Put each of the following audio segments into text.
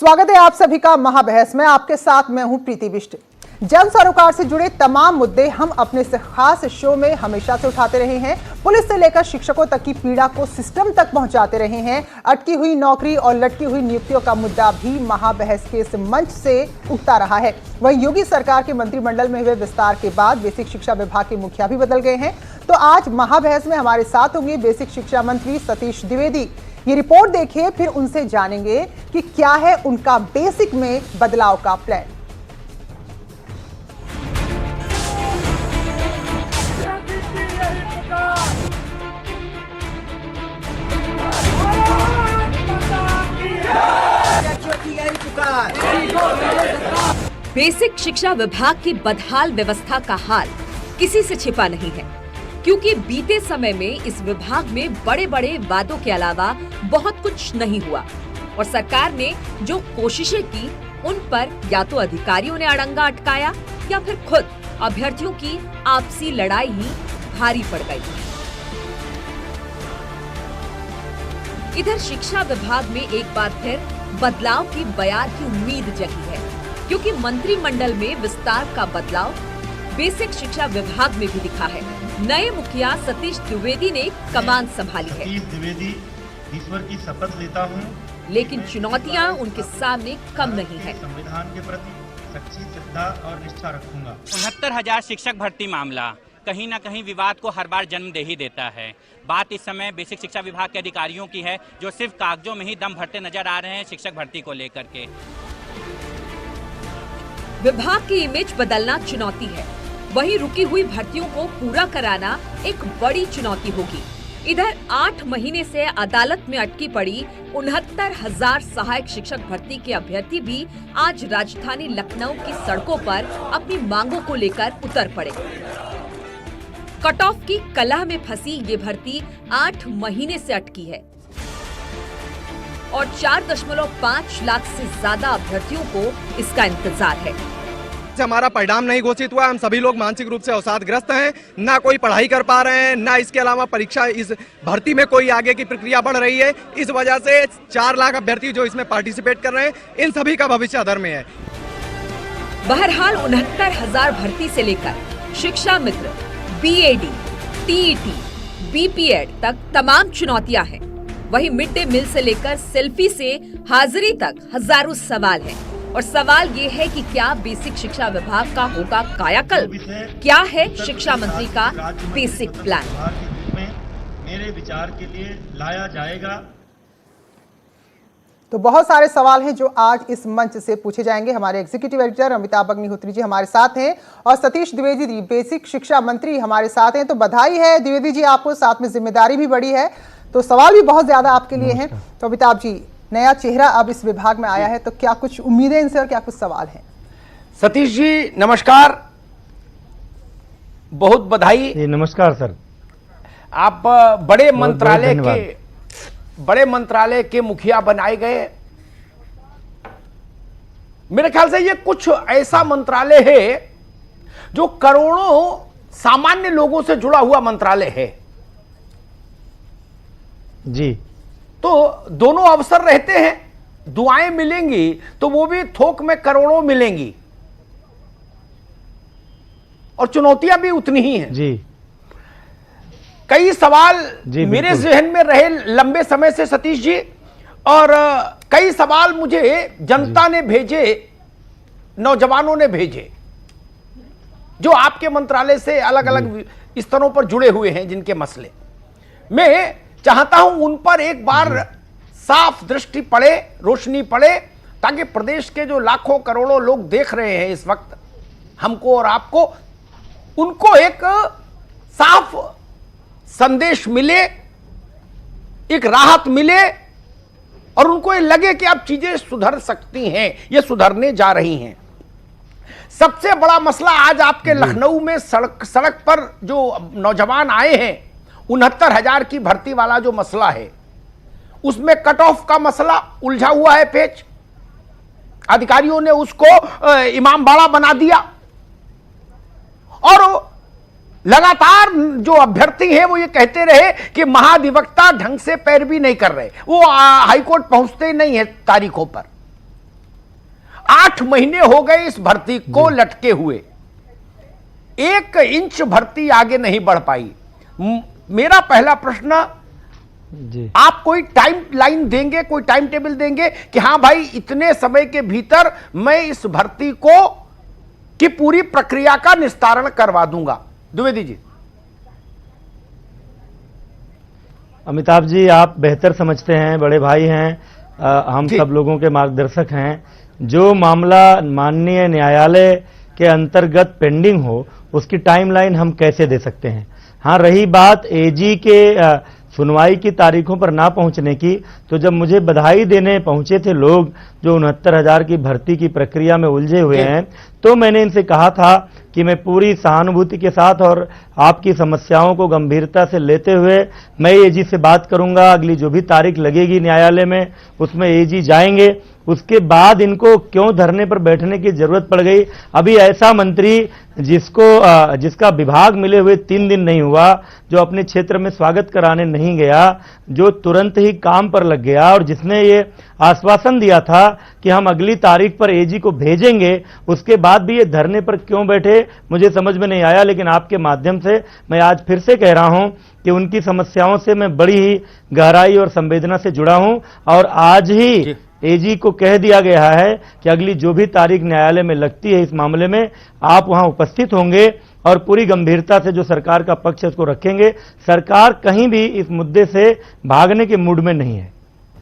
स्वागत है आप सभी का महाबहस में। आपके साथ मैं हूं प्रीति बिष्ट। जन सरोकार से जुड़े तमाम मुद्दे हम अपने से खास शो में हमेशा से उठाते रहे हैं। पुलिस से लेकर शिक्षकों तक की पीड़ा को सिस्टम तक पहुंचाते रहे हैं। अटकी हुई नौकरी और लटकी हुई नियुक्तियों का मुद्दा भी महाबहस के इस मंच से उठता रहा है। वहीं योगी सरकार के मंत्रिमंडल में हुए विस्तार के बाद बेसिक शिक्षा विभाग के मुखिया भी बदल गए हैं। तो आज महाबहस में हमारे साथ होंगे बेसिक शिक्षा मंत्री सतीश द्विवेदी। ये रिपोर्ट देखिए, फिर उनसे जानेंगे कि क्या है उनका बेसिक में बदलाव का प्लान। बेसिक शिक्षा विभाग की बदहाल व्यवस्था का हाल किसी से छिपा नहीं है, क्योंकि बीते समय में इस विभाग में बड़े बड़े वादों के अलावा बहुत कुछ नहीं हुआ और सरकार ने जो कोशिशें की उन पर या तो अधिकारियों ने अड़ंगा अटकाया या फिर खुद अभ्यर्थियों की आपसी लड़ाई ही भारी पड़ गई। इधर शिक्षा विभाग में एक बार फिर बदलाव की बयार की उम्मीद जगी है, क्योंकि मंत्रिमंडल में विस्तार का बदलाव बेसिक शिक्षा विभाग में भी दिखा है। नए मुखिया सतीश द्विवेदी ने कमान संभाली है। सतीश द्विवेदी ईश्वर की शपथ लेता हूँ, लेकिन चुनौतियां उनके सामने कम नहीं है। संविधान के प्रति सच्ची श्रद्धा और निष्ठा रखूंगा। 69,000 शिक्षक भर्ती मामला कहीं न कहीं विवाद को हर बार जन्म दे ही देता है। बात इस समय बेसिक शिक्षा विभाग के अधिकारियों की है, जो सिर्फ कागजों में ही दम भरते नजर आ रहे हैं शिक्षक भर्ती को लेकर के। विभाग की इमेज बदलना चुनौती है, वहीं रुकी हुई भर्तियों को पूरा कराना एक बड़ी चुनौती होगी। इधर 8 महीने से अदालत में अटकी पड़ी 69,000 सहायक शिक्षक भर्ती के अभ्यर्थी भी आज राजधानी लखनऊ की सड़कों पर अपनी मांगों को लेकर उतर पड़े। कट ऑफ की कलह में फंसी ये भर्ती 8 महीने से अटकी है और 4.5 लाख से ज्यादा अभ्यर्थियों को इसका इंतजार है। हमारा परिणाम नहीं घोषित हुआ, हम सभी लोग मानसिक रूप से अवसादग्रस्त हैं। ना कोई पढ़ाई कर पा रहे हैं, ना इसके अलावा परीक्षा इस भर्ती में कोई आगे की प्रक्रिया बढ़ रही है। इस वजह से 4 लाख अभ्यर्थी जो इसमें पार्टिसिपेट कर रहे हैं, इन सभी का भविष्य अधर में है। बहरहाल 69,000 भर्ती से लेकर शिक्षा मित्र, बीएडी, टीईटी, बीपीएड तक तमाम चुनौतियां हैं। वहीं मिड डे मील से लेकर सेल्फी से हाजिरी तक हजारों सवाल हैं। और सवाल ये है कि क्या बेसिक शिक्षा विभाग का होगा कायाकल्प? क्या है शिक्षा मंत्री का बेसिक प्लान? मेरे विचार के लिए लाया जाएगा। तो बहुत सारे सवाल हैं जो आज इस मंच से पूछे जाएंगे। हमारे एग्जीक्यूटिव एडिटर अमिताभ अग्निहोत्री जी हमारे साथ हैं और सतीश द्विवेदी जी बेसिक शिक्षा मंत्री हमारे साथ हैं। तो बधाई है द्विवेदी जी, आपको साथ में जिम्मेदारी भी बड़ी है, तो सवाल भी बहुत ज्यादा आपके लिए हैं। तो अमिताभ जी, नया चेहरा अब इस विभाग में आया है, तो क्या कुछ उम्मीदें इनसे और क्या कुछ सवाल हैं? सतीश जी नमस्कार, बहुत बधाई। नमस्कार सर। आप बड़े मंत्रालय के मुखिया बनाए गए। मेरे ख्याल से ये कुछ ऐसा मंत्रालय है जो करोड़ों सामान्य लोगों से जुड़ा हुआ मंत्रालय है जी। तो दोनों अवसर रहते हैं, दुआएं मिलेंगी तो वो भी थोक में करोड़ों मिलेंगी और चुनौतियां भी उतनी ही हैं जी। कई सवाल जी मेरे जहन में रहे लंबे समय से सतीश जी, और कई सवाल मुझे जनता ने भेजे, नौजवानों ने भेजे, जो आपके मंत्रालय से अलग अलग स्तरों पर जुड़े हुए हैं, जिनके मसले मैं चाहता हूं उन पर एक बार साफ दृष्टि पड़े, रोशनी पड़े, ताकि प्रदेश के जो लाखों करोड़ों लोग देख रहे हैं इस वक्त हमको और आपको, उनको एक साफ संदेश मिले, एक राहत मिले और उनको ये लगे कि अब चीजें सुधर सकती हैं, ये सुधरने जा रही हैं। सबसे बड़ा मसला आज आपके लखनऊ में सड़क पर जो नौजवान आए हैं, 69,000 की भर्ती वाला जो मसला है, उसमें कट ऑफ का मसला उलझा हुआ है पेच। अधिकारियों ने उसको इमामबाड़ा बना दिया और लगातार जो अभ्यर्थी हैं वो ये कहते रहे कि महाधिवक्ता ढंग से पैरवी नहीं कर रहे, वो हाईकोर्ट पहुंचते नहीं है तारीखों पर। 8 महीने हो गए इस भर्ती को लटके हुए, 1 इंच भर्ती आगे नहीं बढ़ पाई। मेरा पहला प्रश्न, जी आप कोई टाइम लाइन देंगे, कोई टाइम टेबल देंगे कि हां भाई इतने समय के भीतर मैं इस भर्ती को की पूरी प्रक्रिया का निस्तारण करवा दूंगा? द्विवेदी जी। अमिताभ जी, आप बेहतर समझते हैं, बड़े भाई हैं, हम जी। सब लोगों के मार्गदर्शक हैं। जो मामला माननीय न्यायालय के अंतर्गत पेंडिंग हो उसकी टाइमलाइन हम कैसे दे सकते हैं। हाँ, रही बात एजी के सुनवाई की तारीखों पर ना पहुंचने की, तो जब मुझे बधाई देने पहुंचे थे लोग जो 69,000 की भर्ती की प्रक्रिया में उलझे हुए हैं, तो मैंने इनसे कहा था कि मैं पूरी सहानुभूति के साथ और आपकी समस्याओं को गंभीरता से लेते हुए मैं एजी से बात करूंगा। अगली जो भी तारीख लगेगी न्यायालय में उसमें एजी जाएंगे। उसके बाद इनको क्यों धरने पर बैठने की जरूरत पड़ गई? अभी ऐसा मंत्री जिसका विभाग मिले हुए 3 दिन नहीं हुआ, जो अपने क्षेत्र में स्वागत कराने नहीं गया, जो तुरंत ही काम पर लग गया और जिसने ये आश्वासन दिया था कि हम अगली तारीख पर एजी को भेजेंगे, उसके बाद भी ये धरने पर क्यों बैठे मुझे समझ में नहीं आया। लेकिन आपके माध्यम से मैं आज फिर से कह रहा हूं कि उनकी समस्याओं से मैं बड़ी ही गहराई और संवेदना से जुड़ा हूं और आज ही एजी को कह दिया गया है कि अगली जो भी तारीख न्यायालय में लगती है इस मामले में आप वहां उपस्थित होंगे और पूरी गंभीरता से जो सरकार का पक्ष है उसको रखेंगे। सरकार कहीं भी इस मुद्दे से भागने के मूड में नहीं है।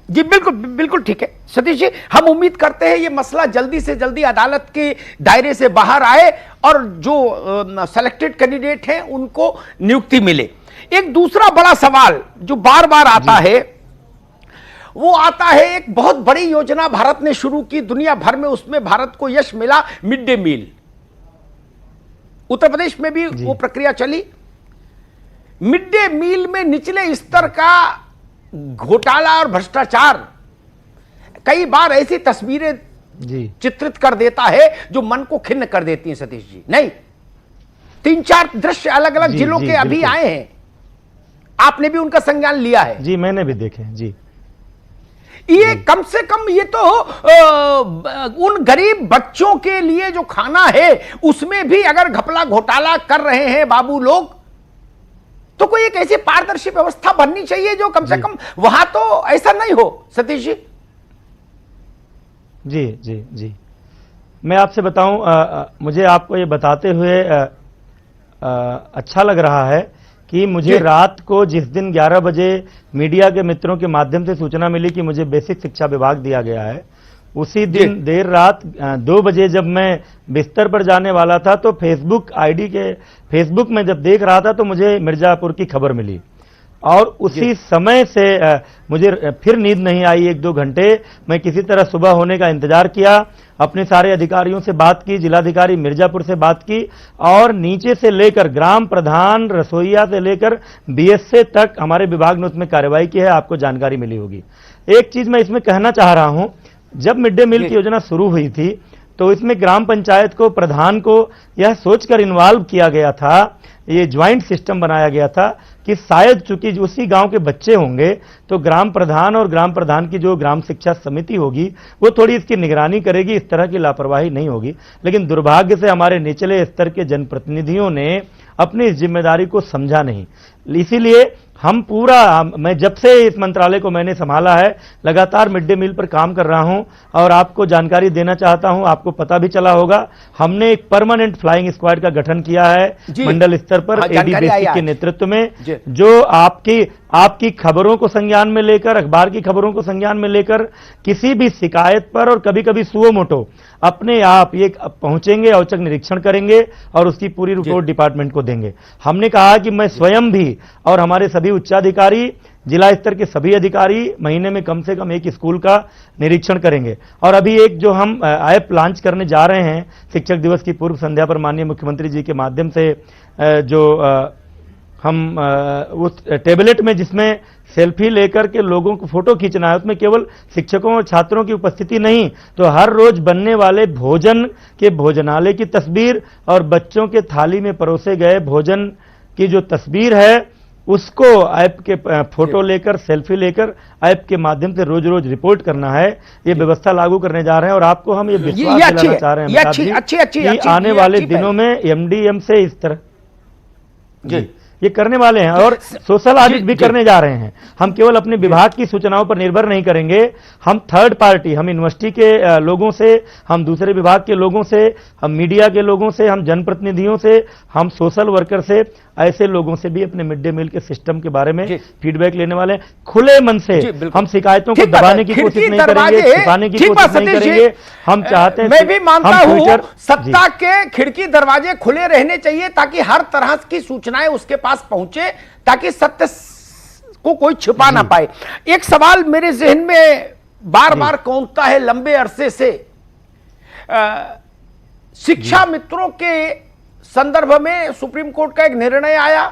जी बिल्कुल बिल्कुल ठीक है सतीश जी, हम उम्मीद करते हैं ये मसला जल्दी से जल्दी अदालत के दायरे से बाहर आए और जो सेलेक्टेड कैंडिडेट हैं उनको नियुक्ति मिले। एक दूसरा बड़ा सवाल जो बार बार आता है वो आता है, एक बहुत बड़ी योजना भारत ने शुरू की दुनिया भर में, उसमें भारत को यश मिला, mid day meal. Uttar Pradesh में भी वो प्रक्रिया चली। मिड डे मील में निचले स्तर का घोटाला और भ्रष्टाचार कई बार ऐसी तस्वीरें चित्रित कर देता है जो मन को खिन्न कर देती हैं सतीश जी। नहीं, 3-4 दृश्य अलग अलग जिलों के अभी आए हैं, आपने भी उनका संज्ञान लिया है। जी मैंने भी देखे हैं। जी ये कम से कम ये तो उन गरीब बच्चों के लिए जो खाना है उसमें भी अगर घपला घोटाला कर रहे हैं बाबू लोग, तो कोई एक ऐसी पारदर्शी व्यवस्था बननी चाहिए जो कम से कम वहां तो ऐसा नहीं हो। सतीश जी। जी जी जी, मैं आपसे बताऊं, मुझे आपको ये बताते हुए अच्छा लग रहा है कि मुझे रात को जिस दिन 11 बजे मीडिया के मित्रों के माध्यम से सूचना मिली कि मुझे बेसिक शिक्षा विभाग दिया गया है, उसी दिन देर रात 2 बजे जब मैं बिस्तर पर जाने वाला था तो फेसबुक में जब देख रहा था तो मुझे मिर्जापुर की खबर मिली और उसी समय से मुझे फिर नींद नहीं आई। 1-2 घंटे मैं किसी तरह सुबह होने का इंतजार किया, अपने सारे अधिकारियों से बात की, जिलाधिकारी मिर्जापुर से बात की और नीचे से लेकर ग्राम प्रधान, रसोईया से लेकर बीएसए तक हमारे विभाग ने उसमें कार्रवाई की है। आपको जानकारी मिली होगी। एक चीज मैं इसमें कहना चाह रहा हूं, जब मिड डे मील की योजना शुरू हुई थी तो इसमें ग्राम पंचायत को, प्रधान को यह सोचकर इन्वॉल्व किया गया था, ये ज्वाइंट सिस्टम बनाया गया था कि शायद चूंकि उसी गांव के बच्चे होंगे तो ग्राम प्रधान और ग्राम प्रधान की जो ग्राम शिक्षा समिति होगी वो थोड़ी इसकी निगरानी करेगी, इस तरह की लापरवाही नहीं होगी। लेकिन दुर्भाग्य से हमारे निचले स्तर के जनप्रतिनिधियों ने अपनी इस जिम्मेदारी को समझा नहीं। इसीलिए मैं जब से इस मंत्रालय को मैंने संभाला है लगातार मिड डे मील पर काम कर रहा हूं और आपको जानकारी देना चाहता हूं, आपको पता भी चला होगा, हमने एक परमानेंट फ्लाइंग स्क्वाड का गठन किया है मंडल स्तर पर एडी बेसिक के नेतृत्व में, जो आपकी खबरों को संज्ञान में लेकर, अखबार की खबरों को संज्ञान में लेकर किसी भी शिकायत पर और कभी कभी सुओ मोटो अपने आप ये पहुंचेंगे, औचक निरीक्षण करेंगे और उसकी पूरी रिपोर्ट डिपार्टमेंट को देंगे। हमने कहा कि मैं स्वयं भी और हमारे सभी उच्चाधिकारी, जिला स्तर के सभी अधिकारी महीने में कम से कम एक स्कूल का निरीक्षण करेंगे। और अभी एक जो हम ऐप लॉन्च करने जा रहे हैं शिक्षक दिवस की पूर्व संध्या पर माननीय मुख्यमंत्री जी के माध्यम से, जो हम उस टेबलेट में जिसमें सेल्फी लेकर के लोगों को फोटो खींचना है, उसमें केवल शिक्षकों और छात्रों की उपस्थिति नहीं, तो हर रोज बनने वाले भोजन के भोजनालय की तस्वीर और बच्चों के थाली में परोसे गए भोजन की जो तस्वीर है उसको ऐप के फोटो लेकर, सेल्फी लेकर ऐप के माध्यम से रोज रोज रिपोर्ट करना है। ये व्यवस्था लागू करने जा रहे हैं और आपको हम ये विश्वास दिलाना चाह रहे हैं अमिताभ जी कि आने वाले दिनों में एमडीएम से इस तरह जी ये करने वाले हैं और सोशल ऑडिट भी करने जा रहे हैं। हम केवल अपने विभाग की सूचनाओं पर निर्भर नहीं करेंगे, हम थर्ड पार्टी, हम यूनिवर्सिटी के लोगों से, हम दूसरे विभाग के लोगों से, हम मीडिया के लोगों से, हम जनप्रतिनिधियों से, हम सोशल वर्कर से, ऐसे लोगों से भी अपने मिड डे मील के सिस्टम के बारे में फीडबैक लेने वाले हैं। खुले मन से हम शिकायतों को दबाने की कोशिश नहीं करेंगे, छिपाने की कोशिश नहीं करेंगे। हम चाहते हैं, मैं भी मानता हूं सत्ता के खिड़की दरवाजे खुले रहने चाहिए ताकि हर तरह की सूचनाएं उसके पास पहुंचे, ताकि सत्य को कोई छिपा ना पाए। एक सवाल मेरे जहन में बार बार कौंधता है लंबे अरसे से, शिक्षा मित्रों के संदर्भ में सुप्रीम कोर्ट का एक निर्णय आया,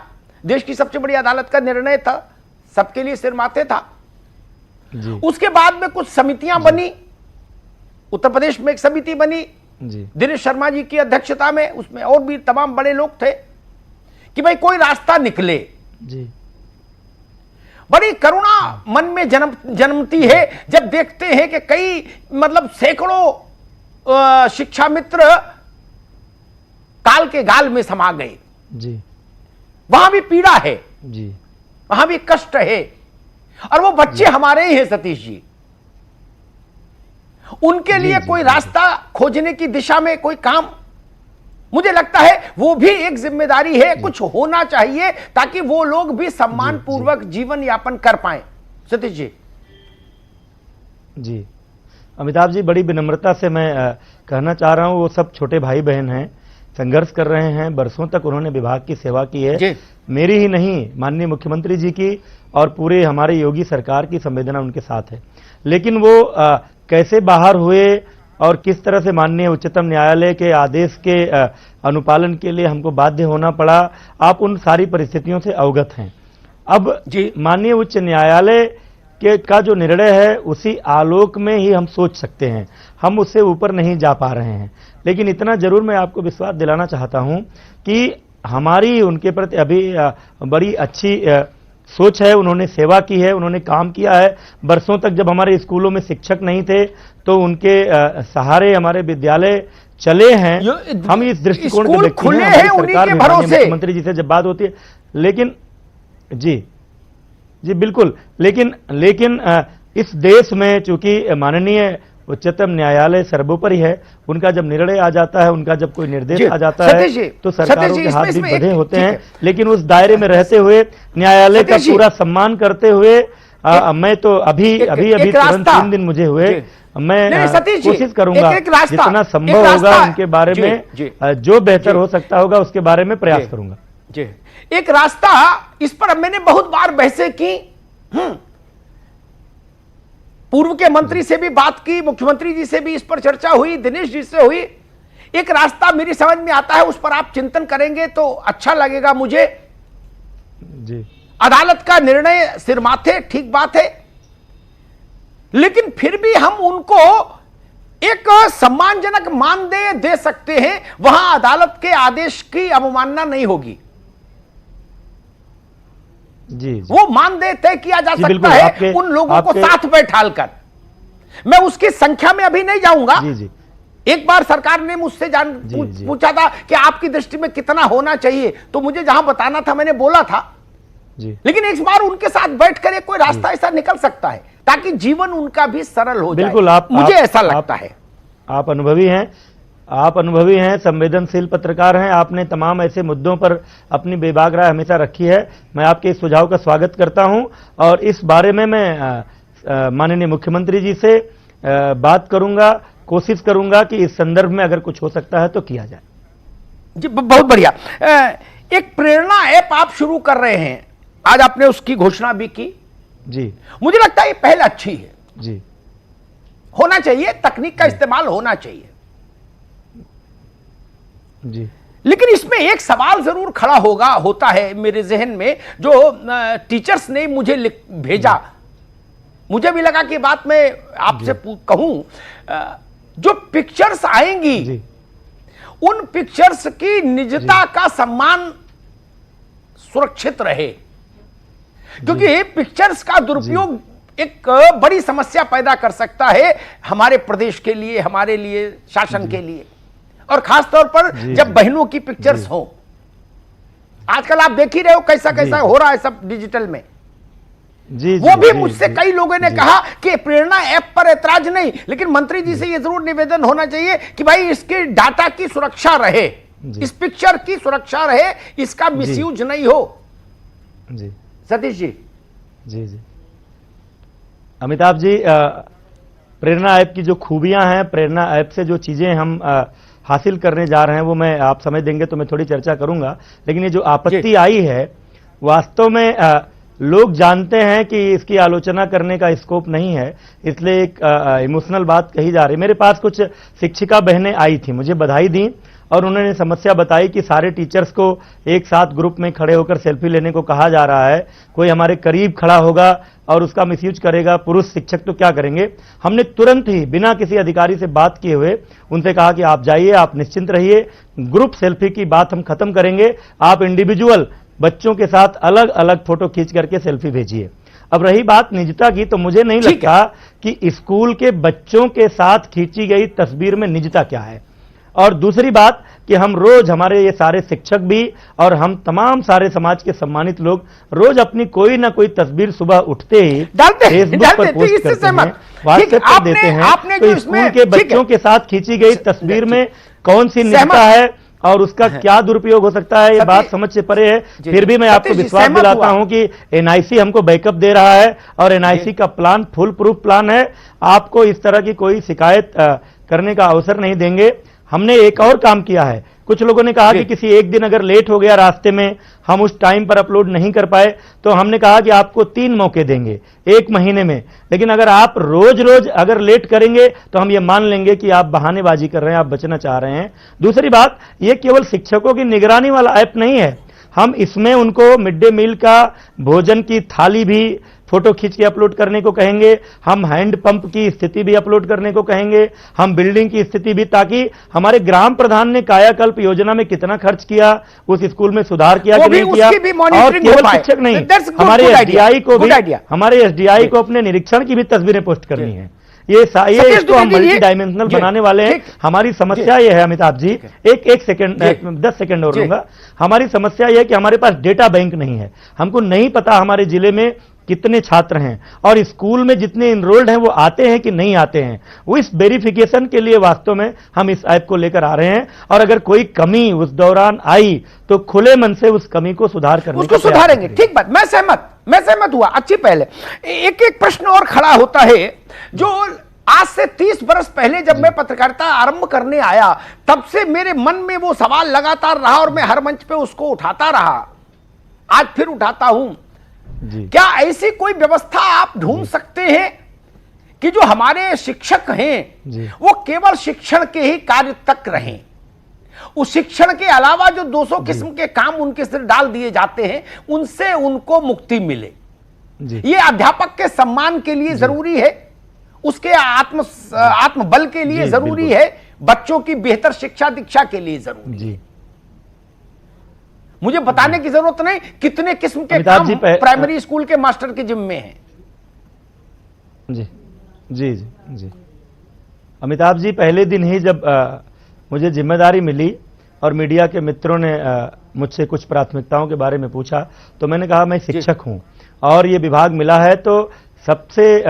देश की सबसे बड़ी अदालत का निर्णय था, सबके लिए सिर माथे था। उसके बाद में कुछ समितियां बनी, उत्तर प्रदेश में एक समिति बनी दिनेश शर्मा जी की अध्यक्षता में, उसमें और भी तमाम बड़े लोग थे कि भाई कोई रास्ता निकले। बड़ी करुणा मन में जन्मती है जब देखते हैं कि कई मतलब सैकड़ों शिक्षा मित्र काल के गाल में समा गए। वहां भी पीड़ा है, वहां भी कष्ट है, और वो बच्चे हमारे ही हैं सतीश जी। उनके लिए कोई रास्ता खोजने की दिशा में कोई काम, मुझे लगता है वो भी एक जिम्मेदारी है, कुछ होना चाहिए ताकि वो लोग भी सम्मान पूर्वक जीवन यापन कर पाए। सतीश जी। जी अमिताभ जी, बड़ी विनम्रता से मैं कहना चाह रहा हूं, वो सब छोटे भाई बहन हैं, संघर्ष कर रहे हैं, बरसों तक उन्होंने विभाग की सेवा की है। मेरी ही नहीं, माननीय मुख्यमंत्री जी की और पूरे हमारे योगी सरकार की संवेदना उनके साथ है। लेकिन वो कैसे बाहर हुए और किस तरह से माननीय उच्चतम न्यायालय के आदेश के अनुपालन के लिए हमको बाध्य होना पड़ा, आप उन सारी परिस्थितियों से अवगत हैं। अब माननीय उच्च न्यायालय का जो निर्णय है उसी आलोक में ही हम सोच सकते हैं, हम उससे ऊपर नहीं जा पा रहे हैं। लेकिन इतना जरूर मैं आपको विश्वास दिलाना चाहता हूं कि हमारी उनके प्रति अभी बड़ी अच्छी सोच है, उन्होंने सेवा की है, उन्होंने काम किया है। बरसों तक जब हमारे स्कूलों में शिक्षक नहीं थे तो उनके सहारे हमारे विद्यालय चले हैं। हम इस दृष्टिकोण से देखते हैं, हमारी सरकार में मुख्यमंत्री जी से जब बात होती है, लेकिन जी बिल्कुल, लेकिन इस देश में चूंकि माननीय उच्चतम न्यायालय सर्वोपरि है, उनका जब निर्णय आ जाता है, उनका जब कोई निर्देश आ जाता है तो सरकारों के हाथ भी बंधे होते हैं। लेकिन उस दायरे में रहते हुए, न्यायालय का पूरा सम्मान करते हुए, मैं तो अभी तुरंत 3 दिन मुझे हुए, मैं कोशिश करूंगा जितना संभव होगा उनके बारे में, जो बेहतर हो सकता होगा उसके बारे में प्रयास करूंगा। एक रास्ता, इस पर मैंने बहुत बार बहसें की, पूर्व के मंत्री से भी बात की, मुख्यमंत्री जी से भी इस पर चर्चा हुई, दिनेश जी से हुई। एक रास्ता मेरी समझ में आता है, उस पर आप चिंतन करेंगे तो अच्छा लगेगा मुझे। अदालत का निर्णय सिर माथे, ठीक बात है, लेकिन फिर भी हम उनको एक सम्मानजनक मानदेय दे सकते हैं, वहां अदालत के आदेश की अवमानना नहीं होगी। वो मानदेय तय किया जा सकता है उन लोगों को साथ बैठालकर। मैं उसकी संख्या में अभी नहीं जाऊंगा। एक बार सरकार ने मुझसे पूछा था कि आपकी दृष्टि में कितना होना चाहिए, तो मुझे जहां बताना था मैंने बोला था। लेकिन एक बार उनके साथ बैठकर कोई रास्ता ऐसा निकल सकता है ताकि जीवन उनका भी सरल हो जाए। बिल्कुल, मुझे ऐसा लगता है। आप अनुभवी हैं, संवेदनशील पत्रकार हैं, आपने तमाम ऐसे मुद्दों पर अपनी बेबाक राय हमेशा रखी है। मैं आपके इस सुझाव का स्वागत करता हूं और इस बारे में मैं माननीय मुख्यमंत्री जी से बात करूंगा, कोशिश करूंगा कि इस संदर्भ में अगर कुछ हो सकता है तो किया जाए। जी बहुत बढ़िया। एक प्रेरणा ऐप आप शुरू कर रहे हैं, आज आपने उसकी घोषणा भी की। मुझे लगता है ये पहल अच्छी है। होना चाहिए, तकनीक का इस्तेमाल होना चाहिए। लेकिन इसमें एक सवाल जरूर खड़ा होता है मेरे जहन में, जो टीचर्स ने मुझे भेजा, मुझे भी लगा कि बात मैं आपसे कहूं, जो पिक्चर्स आएंगी उन पिक्चर्स की निजता का सम्मान सुरक्षित रहे। क्योंकि पिक्चर्स का दुरुपयोग एक बड़ी समस्या पैदा कर सकता है हमारे प्रदेश के लिए, हमारे लिए, शासन के लिए, और खास तौर पर जब बहनों की पिक्चर्स हो। आजकल आप देख ही रहे हो कैसा कैसा हो रहा है सब डिजिटल में। वो भी मुझसे कई लोगों ने कहा कि प्रेरणा ऐप पर ऐतराज नहीं, लेकिन मंत्री जी से यह जरूर निवेदन होना चाहिए कि भाई इसके डाटा की सुरक्षा रहे, इस पिक्चर की सुरक्षा रहे, इसका मिसयूज नहीं हो। जी सतीश जी। जी जी अमिताभ जी, प्रेरणा ऐप की जो खूबियां हैं, प्रेरणा ऐप से जो चीजें हम हासिल करने जा रहे हैं, वो मैं, आप समय देंगे तो मैं थोड़ी चर्चा करूंगा। लेकिन ये जो आपत्ति आई है, वास्तव में लोग जानते हैं कि इसकी आलोचना करने का स्कोप नहीं है, इसलिए एक इमोशनल बात कही जा रही है। मेरे पास कुछ शिक्षिका बहनें आई थी, मुझे बधाई दी और उन्होंने समस्या बताई कि सारे टीचर्स को एक साथ ग्रुप में खड़े होकर सेल्फी लेने को कहा जा रहा है, कोई हमारे करीब खड़ा होगा और उसका मिसयूज करेगा, पुरुष शिक्षक तो क्या करेंगे। हमने तुरंत ही बिना किसी अधिकारी से बात किए हुए उनसे कहा कि आप जाइए, आप निश्चिंत रहिए, ग्रुप सेल्फी की बात हम खत्म करेंगे, आप इंडिविजुअल बच्चों के साथ अलग अलग फोटो खींच करके सेल्फी भेजिए। अब रही बात निजता की, तो मुझे नहीं लगता कि स्कूल के बच्चों के साथ खींची गई तस्वीर में निजता क्या है। और दूसरी बात कि हम रोज, हमारे ये सारे शिक्षक भी और हम तमाम सारे समाज के सम्मानित लोग रोज अपनी कोई ना कोई तस्वीर सुबह उठते ही फेसबुक पर पोस्ट करते हैं, व्हाट्सएप पर देते हैं। तो स्कूल के बच्चों के साथ खींची गई तस्वीर में कौन सी निजता है और उसका क्या दुरुपयोग हो सकता है, ये बात समझ से परे है। फिर भी मैं आपको विश्वास दिलाता हूं कि एनआईसी हमको बैकअप दे रहा है और एनआईसी का प्लान फुल प्रूफ प्लान है, आपको इस तरह की कोई शिकायत करने का अवसर नहीं देंगे। हमने एक और काम किया है, कुछ लोगों ने कहा कि किसी एक दिन अगर लेट हो गया रास्ते में, हम उस टाइम पर अपलोड नहीं कर पाए, तो हमने कहा कि आपको 3 मौके देंगे 1 महीने में। लेकिन अगर आप रोज रोज अगर लेट करेंगे तो हम ये मान लेंगे कि आप बहानेबाजी कर रहे हैं, आप बचना चाह रहे हैं। दूसरी बात, ये केवल शिक्षकों की निगरानी वाला ऐप नहीं है, हम इसमें उनको मिड डे मील का भोजन की थाली भी फोटो खींच के अपलोड करने को कहेंगे, हम हैंडपंप की स्थिति भी अपलोड करने को कहेंगे, हम बिल्डिंग की स्थिति भी, ताकि हमारे ग्राम प्रधान ने कायाकल्प योजना में कितना खर्च किया, उस स्कूल में सुधार किया कि नहीं किया। और केवल शिक्षक नहीं, हमारे एसडीआई को भी, हमारे एसडीआई को अपने निरीक्षण की भी तस्वीरें पोस्ट करनी है। ये इसको हम मल्टी डायमेंशनल बनाने वाले हैं। हमारी समस्या ये है अमिताभ जी, एक सेकंड, 10 सेकंड और लूंगा। हमारी समस्या यह है कि हमारे पास डेटा बैंक नहीं है, हमको नहीं पता हमारे जिले में कितने छात्र हैं और स्कूल में जितने इनरोल्ड हैं वो आते हैं कि नहीं आते हैं। वो इस वेरिफिकेशन के लिए वास्तव में हम इस ऐप को लेकर आ रहे हैं, और अगर कोई कमी उस दौरान आई तो खुले मन से उस कमी को सुधार करने उसको सुधारेंगे। ठीक बात, मैं सहमत हुआ। अच्छी पहले एक प्रश्न और खड़ा होता है, जो आज से 30 वर्ष पहले जब मैं पत्रकारिता आरंभ करने आया, तब से मेरे मन में वो सवाल लगातार रहा और मैं हर मंच पे उसको उठाता रहा, आज फिर उठाता हूं। क्या ऐसी कोई व्यवस्था आप ढूंढ सकते हैं कि जो हमारे शिक्षक हैं वो केवल शिक्षण के ही कार्य तक रहें, उस शिक्षण के अलावा जो 200 किस्म के काम उनके सिर डाल दिए जाते हैं उनसे उनको मुक्ति मिले। ये अध्यापक के सम्मान के लिए जरूरी है, उसके आत्मबल के लिए जरूरी है, बच्चों की बेहतर शिक्षा दीक्षा के लिए जरूरी है। मुझे बताने की जरूरत नहीं कितने किस्म के काम प्राइमरी स्कूल के मास्टर के जिम्मे हैं। जी जी जी जी अमिताभ जी, पहले दिन ही जब मुझे जिम्मेदारी मिली और मीडिया के मित्रों ने मुझसे कुछ प्राथमिकताओं के बारे में पूछा, तो मैंने कहा मैं शिक्षक हूं और ये विभाग मिला है तो सबसे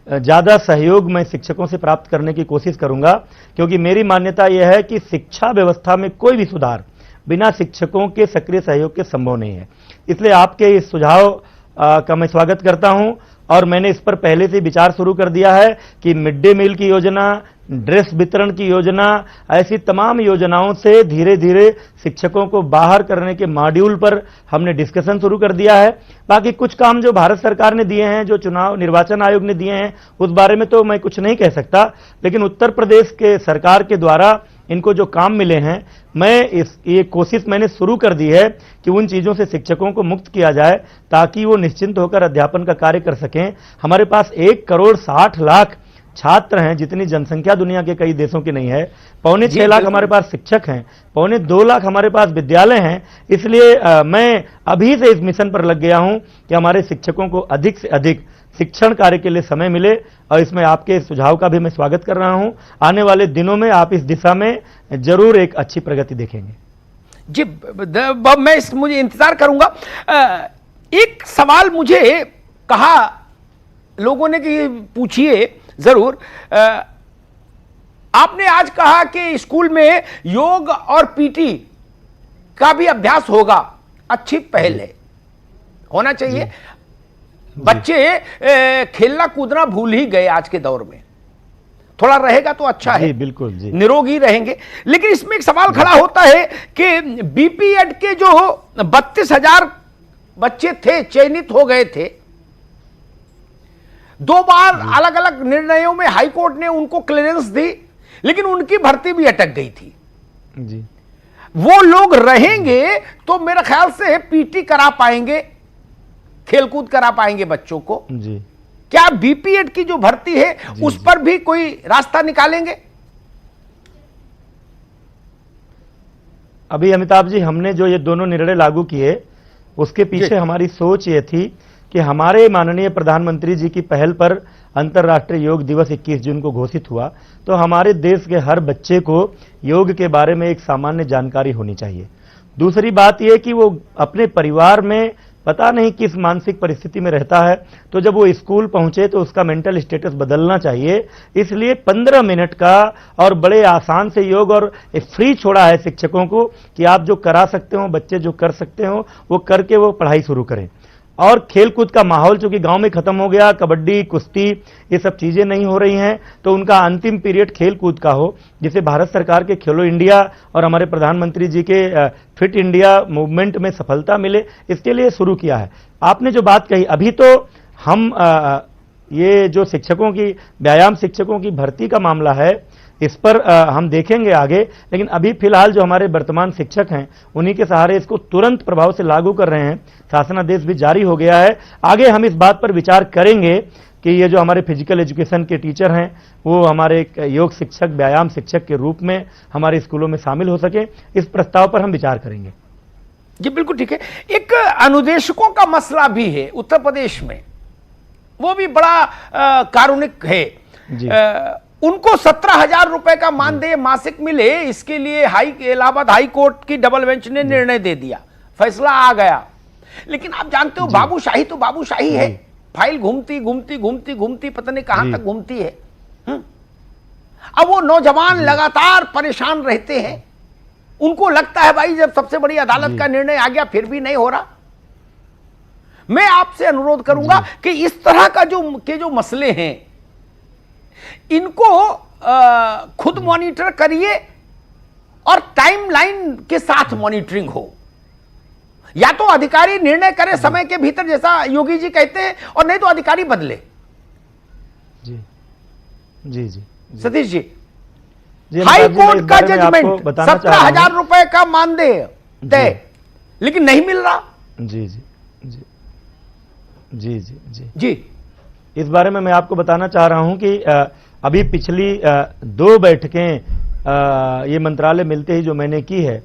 ज्यादा सहयोग मैं शिक्षकों से प्राप्त करने की कोशिश करूंगा, क्योंकि मेरी मान्यता यह है कि शिक्षा व्यवस्था में कोई भी सुधार बिना शिक्षकों के सक्रिय सहयोग के संभव नहीं है। इसलिए आपके इस सुझाव का मैं स्वागत करता हूं और मैंने इस पर पहले से विचार शुरू कर दिया है कि मिड डे मील की योजना, ड्रेस वितरण की योजना, ऐसी तमाम योजनाओं से धीरे धीरे शिक्षकों को बाहर करने के मॉड्यूल पर हमने डिस्कशन शुरू कर दिया है। बाकी कुछ काम जो भारत सरकार ने दिए हैं, जो चुनाव निर्वाचन आयोग ने दिए हैं, उस बारे में तो मैं कुछ नहीं कह सकता, लेकिन उत्तर प्रदेश के सरकार के द्वारा इनको जो काम मिले हैं, ये कोशिश मैंने शुरू कर दी है कि उन चीजों से शिक्षकों को मुक्त किया जाए ताकि वो निश्चिंत होकर अध्यापन का कार्य कर सकें। हमारे पास 1 करोड़ 60 लाख छात्र हैं, जितनी जनसंख्या दुनिया के कई देशों की नहीं है। 6.25 लाख बिल्कुल। हमारे पास शिक्षक हैं, 2.25 लाख हमारे पास विद्यालय हैं। इसलिए मैं अभी से इस मिशन पर लग गया हूं कि हमारे शिक्षकों को अधिक से अधिक शिक्षण कार्य के लिए समय मिले, और इसमें आपके सुझाव का भी मैं स्वागत कर रहा हूं। आने वाले दिनों में आप इस दिशा में जरूर एक अच्छी प्रगति देखेंगे। जी, मैं मुझे इंतजार करूंगा। एक सवाल मुझे कहा लोगों ने कि पूछिए जरूर। आपने आज कहा कि स्कूल में योग और पीटी का भी अभ्यास होगा, अच्छी पहल है, होना चाहिए। बच्चे खेलना कूदना भूल ही गए आज के दौर में, थोड़ा रहेगा तो अच्छा है, बिल्कुल जी, निरोगी रहेंगे। लेकिन इसमें एक सवाल खड़ा होता है कि बीपीएड के जो 32,000 बच्चे थे, चयनित हो गए थे, 2 बार अलग अलग निर्णयों में हाईकोर्ट ने उनको क्लियरेंस दी, लेकिन उनकी भर्ती भी अटक गई थी जी। वो लोग रहेंगे तो मेरे ख्याल से पीटी करा पाएंगे, खेलकूद करा पाएंगे बच्चों को जी। क्या बीपीएड की जो भर्ती है उस पर भी कोई रास्ता निकालेंगे? अभी अमिताभ जी, हमने जो ये दोनों निर्णय लागू किए, उसके पीछे हमारी सोच ये थी कि हमारे माननीय प्रधानमंत्री जी की पहल पर अंतर्राष्ट्रीय योग दिवस 21 जून को घोषित हुआ, तो हमारे देश के हर बच्चे को योग के बारे में एक सामान्य जानकारी होनी चाहिए। दूसरी बात यह कि वो अपने परिवार में पता नहीं किस मानसिक परिस्थिति में रहता है, तो जब वो स्कूल पहुंचे तो उसका मेंटल स्टेटस बदलना चाहिए। इसलिए 15 मिनट का और बड़े आसान से योग और फ्री छोड़ा है शिक्षकों को कि आप जो करा सकते हो, बच्चे जो कर सकते हो वो करके वो पढ़ाई शुरू करें। और खेलकूद का माहौल चूंकि गांव में खत्म हो गया, कबड्डी कुश्ती ये सब चीजें नहीं हो रही हैं, तो उनका अंतिम पीरियड खेलकूद का हो, जिसे भारत सरकार के खेलो इंडिया और हमारे प्रधानमंत्री जी के फिट इंडिया मूवमेंट में सफलता मिले, इसके लिए शुरू किया है। आपने जो बात कही, अभी तो हम ये जो शिक्षकों की, व्यायाम शिक्षकों की भर्ती का मामला है, इस पर हम देखेंगे आगे, लेकिन अभी फिलहाल जो हमारे वर्तमान शिक्षक हैं उन्हीं के सहारे इसको तुरंत प्रभाव से लागू कर रहे हैं। शासनादेश भी जारी हो गया है। आगे हम इस बात पर विचार करेंगे कि ये जो हमारे फिजिकल एजुकेशन के टीचर हैं वो हमारे योग शिक्षक, व्यायाम शिक्षक के रूप में हमारे स्कूलों में शामिल हो सके। इस प्रस्ताव पर हम विचार करेंगे। जी बिल्कुल ठीक है। एक अनुदेशकों का मसला भी है उत्तर प्रदेश में, वो भी बड़ा कारुणिक है जी। उनको 17,000 रुपए का मानदेय मासिक मिले, इसके लिए इलाहाबाद हाई कोर्ट की डबल बेंच ने निर्णय दे दिया, फैसला आ गया। लेकिन आप जानते हो बाबूशाही तो बाबूशाही है, फाइल घूमती घूमती घूमती घूमती पता नहीं कहां तक घूमती है। अब वो नौजवान लगातार परेशान रहते हैं, उनको लगता है भाई जब सबसे बड़ी अदालत का निर्णय आ गया फिर भी नहीं हो रहा। मैं आपसे अनुरोध करूंगा कि इस तरह का जो मसले हैं इनको खुद मॉनिटर करिए और टाइमलाइन के साथ मॉनिटरिंग हो। या तो अधिकारी निर्णय करे समय के भीतर, जैसा योगी जी कहते हैं, और नहीं तो अधिकारी बदले। जी जी जी, सतीश जी, हाई कोर्ट का जजमेंट 17,000 रुपए का मानदेय तय, लेकिन नहीं मिल रहा। जी जी जी जी जी जी जी, इस बारे में मैं आपको बताना चाह रहा हूं कि अभी पिछली 2 बैठकें ये मंत्रालय मिलते ही जो मैंने की है,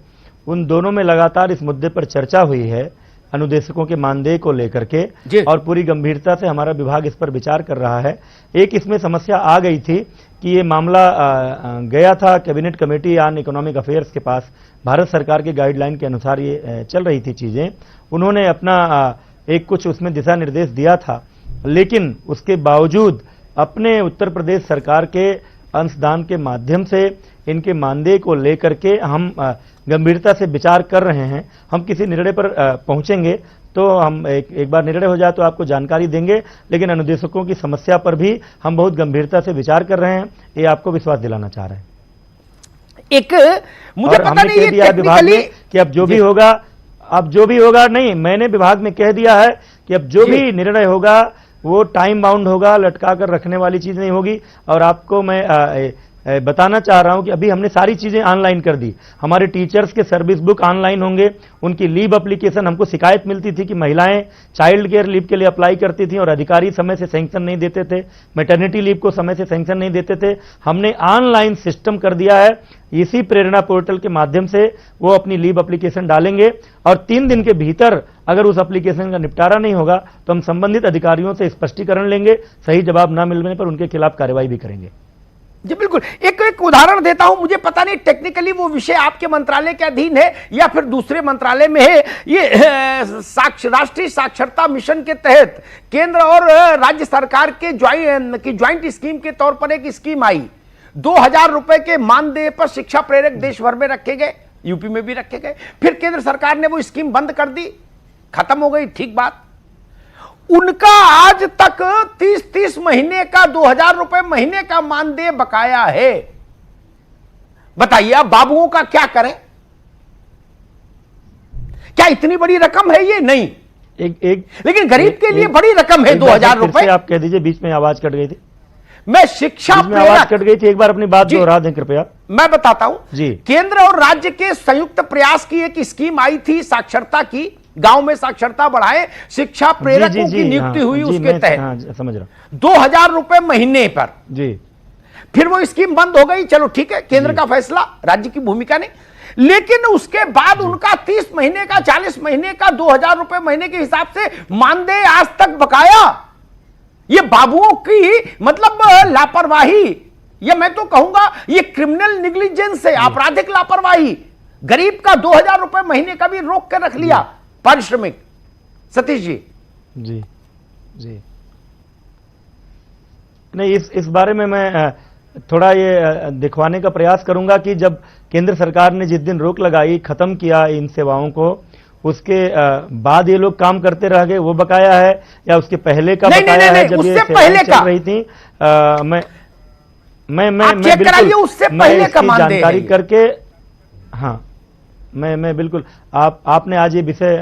उन दोनों में लगातार इस मुद्दे पर चर्चा हुई है, अनुदेशकों के मानदेय को लेकर के, और पूरी गंभीरता से हमारा विभाग इस पर विचार कर रहा है। एक इसमें समस्या आ गई थी कि ये मामला गया था cabinet committee on economic affairs के पास, भारत सरकार के गाइडलाइन के अनुसार ये चल रही थी चीजें। उन्होंने अपना एक कुछ उसमें दिशा निर्देश दिया था, लेकिन उसके बावजूद अपने उत्तर प्रदेश सरकार के अंशदान के माध्यम से इनके मानदेय को लेकर के हम गंभीरता से विचार कर रहे हैं। हम किसी निर्णय पर पहुंचेंगे तो हम एक बार निर्णय हो जाए तो आपको जानकारी देंगे, लेकिन अनुदेशकों की समस्या पर भी हम बहुत गंभीरता से विचार कर रहे हैं, ये आपको विश्वास दिलाना चाह रहे हैं। एक मुझे पता नहीं दिया है विभाग में कि अब जो भी होगा, नहीं, मैंने विभाग में कह दिया है कि अब जो भी निर्णय होगा वो टाइम बाउंड होगा, लटका कर रखने वाली चीज नहीं होगी। और आपको मैं बताना चाह रहा हूं कि अभी हमने सारी चीजें ऑनलाइन कर दी। हमारे टीचर्स के सर्विस बुक ऑनलाइन होंगे, उनकी लीव एप्लीकेशन, हमको शिकायत मिलती थी कि महिलाएं चाइल्ड केयर लीव के लिए अप्लाई करती थी और अधिकारी समय से सैंक्शन नहीं देते थे, मैटरनिटी लीव को समय से सैंक्शन नहीं देते थे। हमने ऑनलाइन सिस्टम कर दिया है। इसी प्रेरणा पोर्टल के माध्यम से वो अपनी लीव एप्लीकेशन डालेंगे और 3 दिन के भीतर अगर उस एप्लीकेशन का निपटारा नहीं होगा तो हम संबंधित अधिकारियों से स्पष्टीकरण लेंगे, सही जवाब न मिलने पर उनके खिलाफ कार्रवाई भी करेंगे। जी बिल्कुल। एक उदाहरण देता हूं, मुझे पता नहीं टेक्निकली वो विषय आपके मंत्रालय के अधीन है या फिर दूसरे मंत्रालय में है। ये राष्ट्रीय साक्षरता मिशन के तहत केंद्र और राज्य सरकार के ज्वाइंट स्कीम के तौर पर एक स्कीम आई। 2000 रुपए के मानदेय पर शिक्षा प्रेरक देश भर में रखे गए, यूपी में भी रखे गए। फिर केंद्र सरकार ने वो स्कीम बंद कर दी, खत्म हो गई, ठीक बात। उनका आज तक 30 महीने का 2000 रुपए महीने का मानदेय बकाया है। बताइए आप बाबुओं का क्या करें? क्या इतनी बड़ी रकम है ये? नहीं। लेकिन गरीब के लिए बड़ी रकम है 2000 रुपए। आप कह दीजिए, बीच में आवाज कट गई थी। मैं शिक्षा आवाज कट गई थी, एक बार अपनी बात दोहरा दें कृपया। मैं बताता हूं जी। केंद्र और राज्य के संयुक्त प्रयास की एक स्कीम आई थी साक्षरता की, गांव में साक्षरता बढ़ाए, शिक्षा प्रेरकों की नियुक्ति हुई उसके तहत। समझ रहा हूं। 2000 रुपए महीने पर जी। फिर वो स्कीम बंद हो गई। चलो ठीक है, केंद्र का फैसला, राज्य की भूमिका नहीं। लेकिन उसके बाद उनका 30 महीने का 40 महीने का 2000 रुपए महीने के हिसाब से मानदेय आज तक बकाया। ये बाबुओं की मतलब लापरवाही, ये मैं तो कहूंगा ये क्रिमिनल निग्लिजेंस है, आपराधिक लापरवाही। गरीब का 2000 रुपए महीने का भी रोक कर रख लिया, पारिश्रमिक। सतीश जी। जी जी। नहीं, इस बारे में मैं थोड़ा ये दिखवाने का प्रयास करूंगा कि जब केंद्र सरकार ने जिस दिन रोक लगाई, खत्म किया इन सेवाओं को, उसके बाद ये लोग काम करते रह गए, वो बकाया है या उसके पहले का बकाया है? जब ये सेवाएं चल रही थी, मैं बिल्कुल उससे पहले का जानकारी करके, हाँ मैं बिल्कुल, आपने आज ये विषय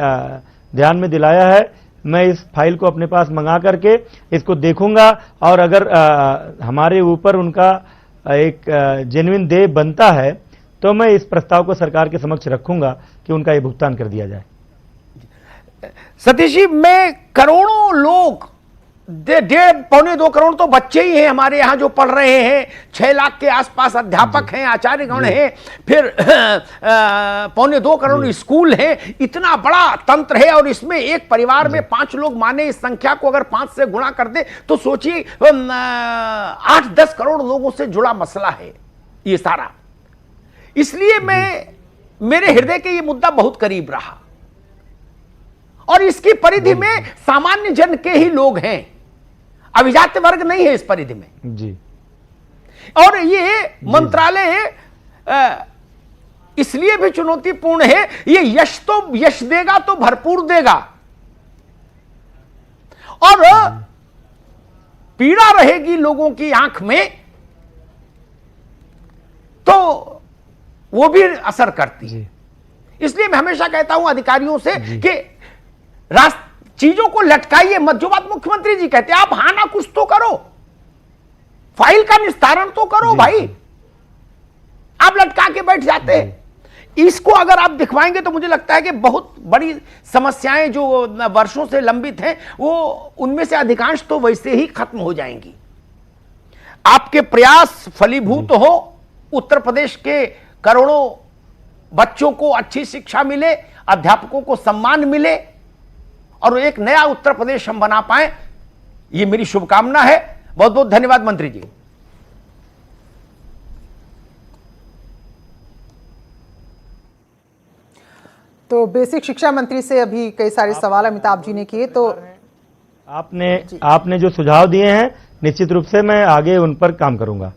ध्यान में दिलाया है। मैं इस फाइल को अपने पास मंगा करके इसको देखूंगा और अगर हमारे ऊपर उनका एक जेन्युइन देय बनता है तो मैं इस प्रस्ताव को सरकार के समक्ष रखूंगा कि उनका ये भुगतान कर दिया जाए। सतीश जी, मैं करोड़ों लोग, 1.5-2 करोड़ तो बच्चे ही हैं हमारे यहाँ जो पढ़ रहे हैं, 6 लाख के आसपास अध्यापक हैं, आचार्यगण हैं, फिर 1.25 करोड़ स्कूल हैं। इतना बड़ा तंत्र है और इसमें एक परिवार में 5 लोग माने, इस संख्या को अगर 5 से गुणा कर दे तो सोचिए 8-10 करोड़ लोगों से जुड़ा मसला है ये सारा। इसलिए मेरे हृदय के ये मुद्दा बहुत करीब रहा और इसकी परिधि में सामान्य जन के ही लोग हैं, अभिजात वर्ग नहीं है इस परिधि में जी। और ये मंत्रालय इसलिए भी चुनौतीपूर्ण है, ये यश देगा तो भरपूर देगा और पीड़ा रहेगी लोगों की आंख में तो वो भी असर करती है। इसलिए मैं हमेशा कहता हूं अधिकारियों से कि चीजों को लटकाइए मत। जो बात मुख्यमंत्री जी कहते हैं, आप हाँ ना कुछ तो करो, फाइल का निस्तारण तो करो भाई। आप लटका के बैठ जाते हैं। इसको अगर आप दिखवाएंगे तो मुझे लगता है कि बहुत बड़ी समस्याएं जो वर्षों से लंबित हैं वो उनमें से अधिकांश तो वैसे ही खत्म हो जाएंगी। आपके प्रयास फलीभूत हो, उत्तर प्रदेश के करोड़ों बच्चों को अच्छी शिक्षा मिले, अध्यापकों को सम्मान मिले और एक नया उत्तर प्रदेश हम बना पाए, ये मेरी शुभकामना है। बहुत बहुत धन्यवाद मंत्री जी। तो बेसिक शिक्षा मंत्री से अभी कई सारे सवाल अमिताभ जी ने किए, तो आपने जो सुझाव दिए हैं निश्चित रूप से मैं आगे उन पर काम करूंगा।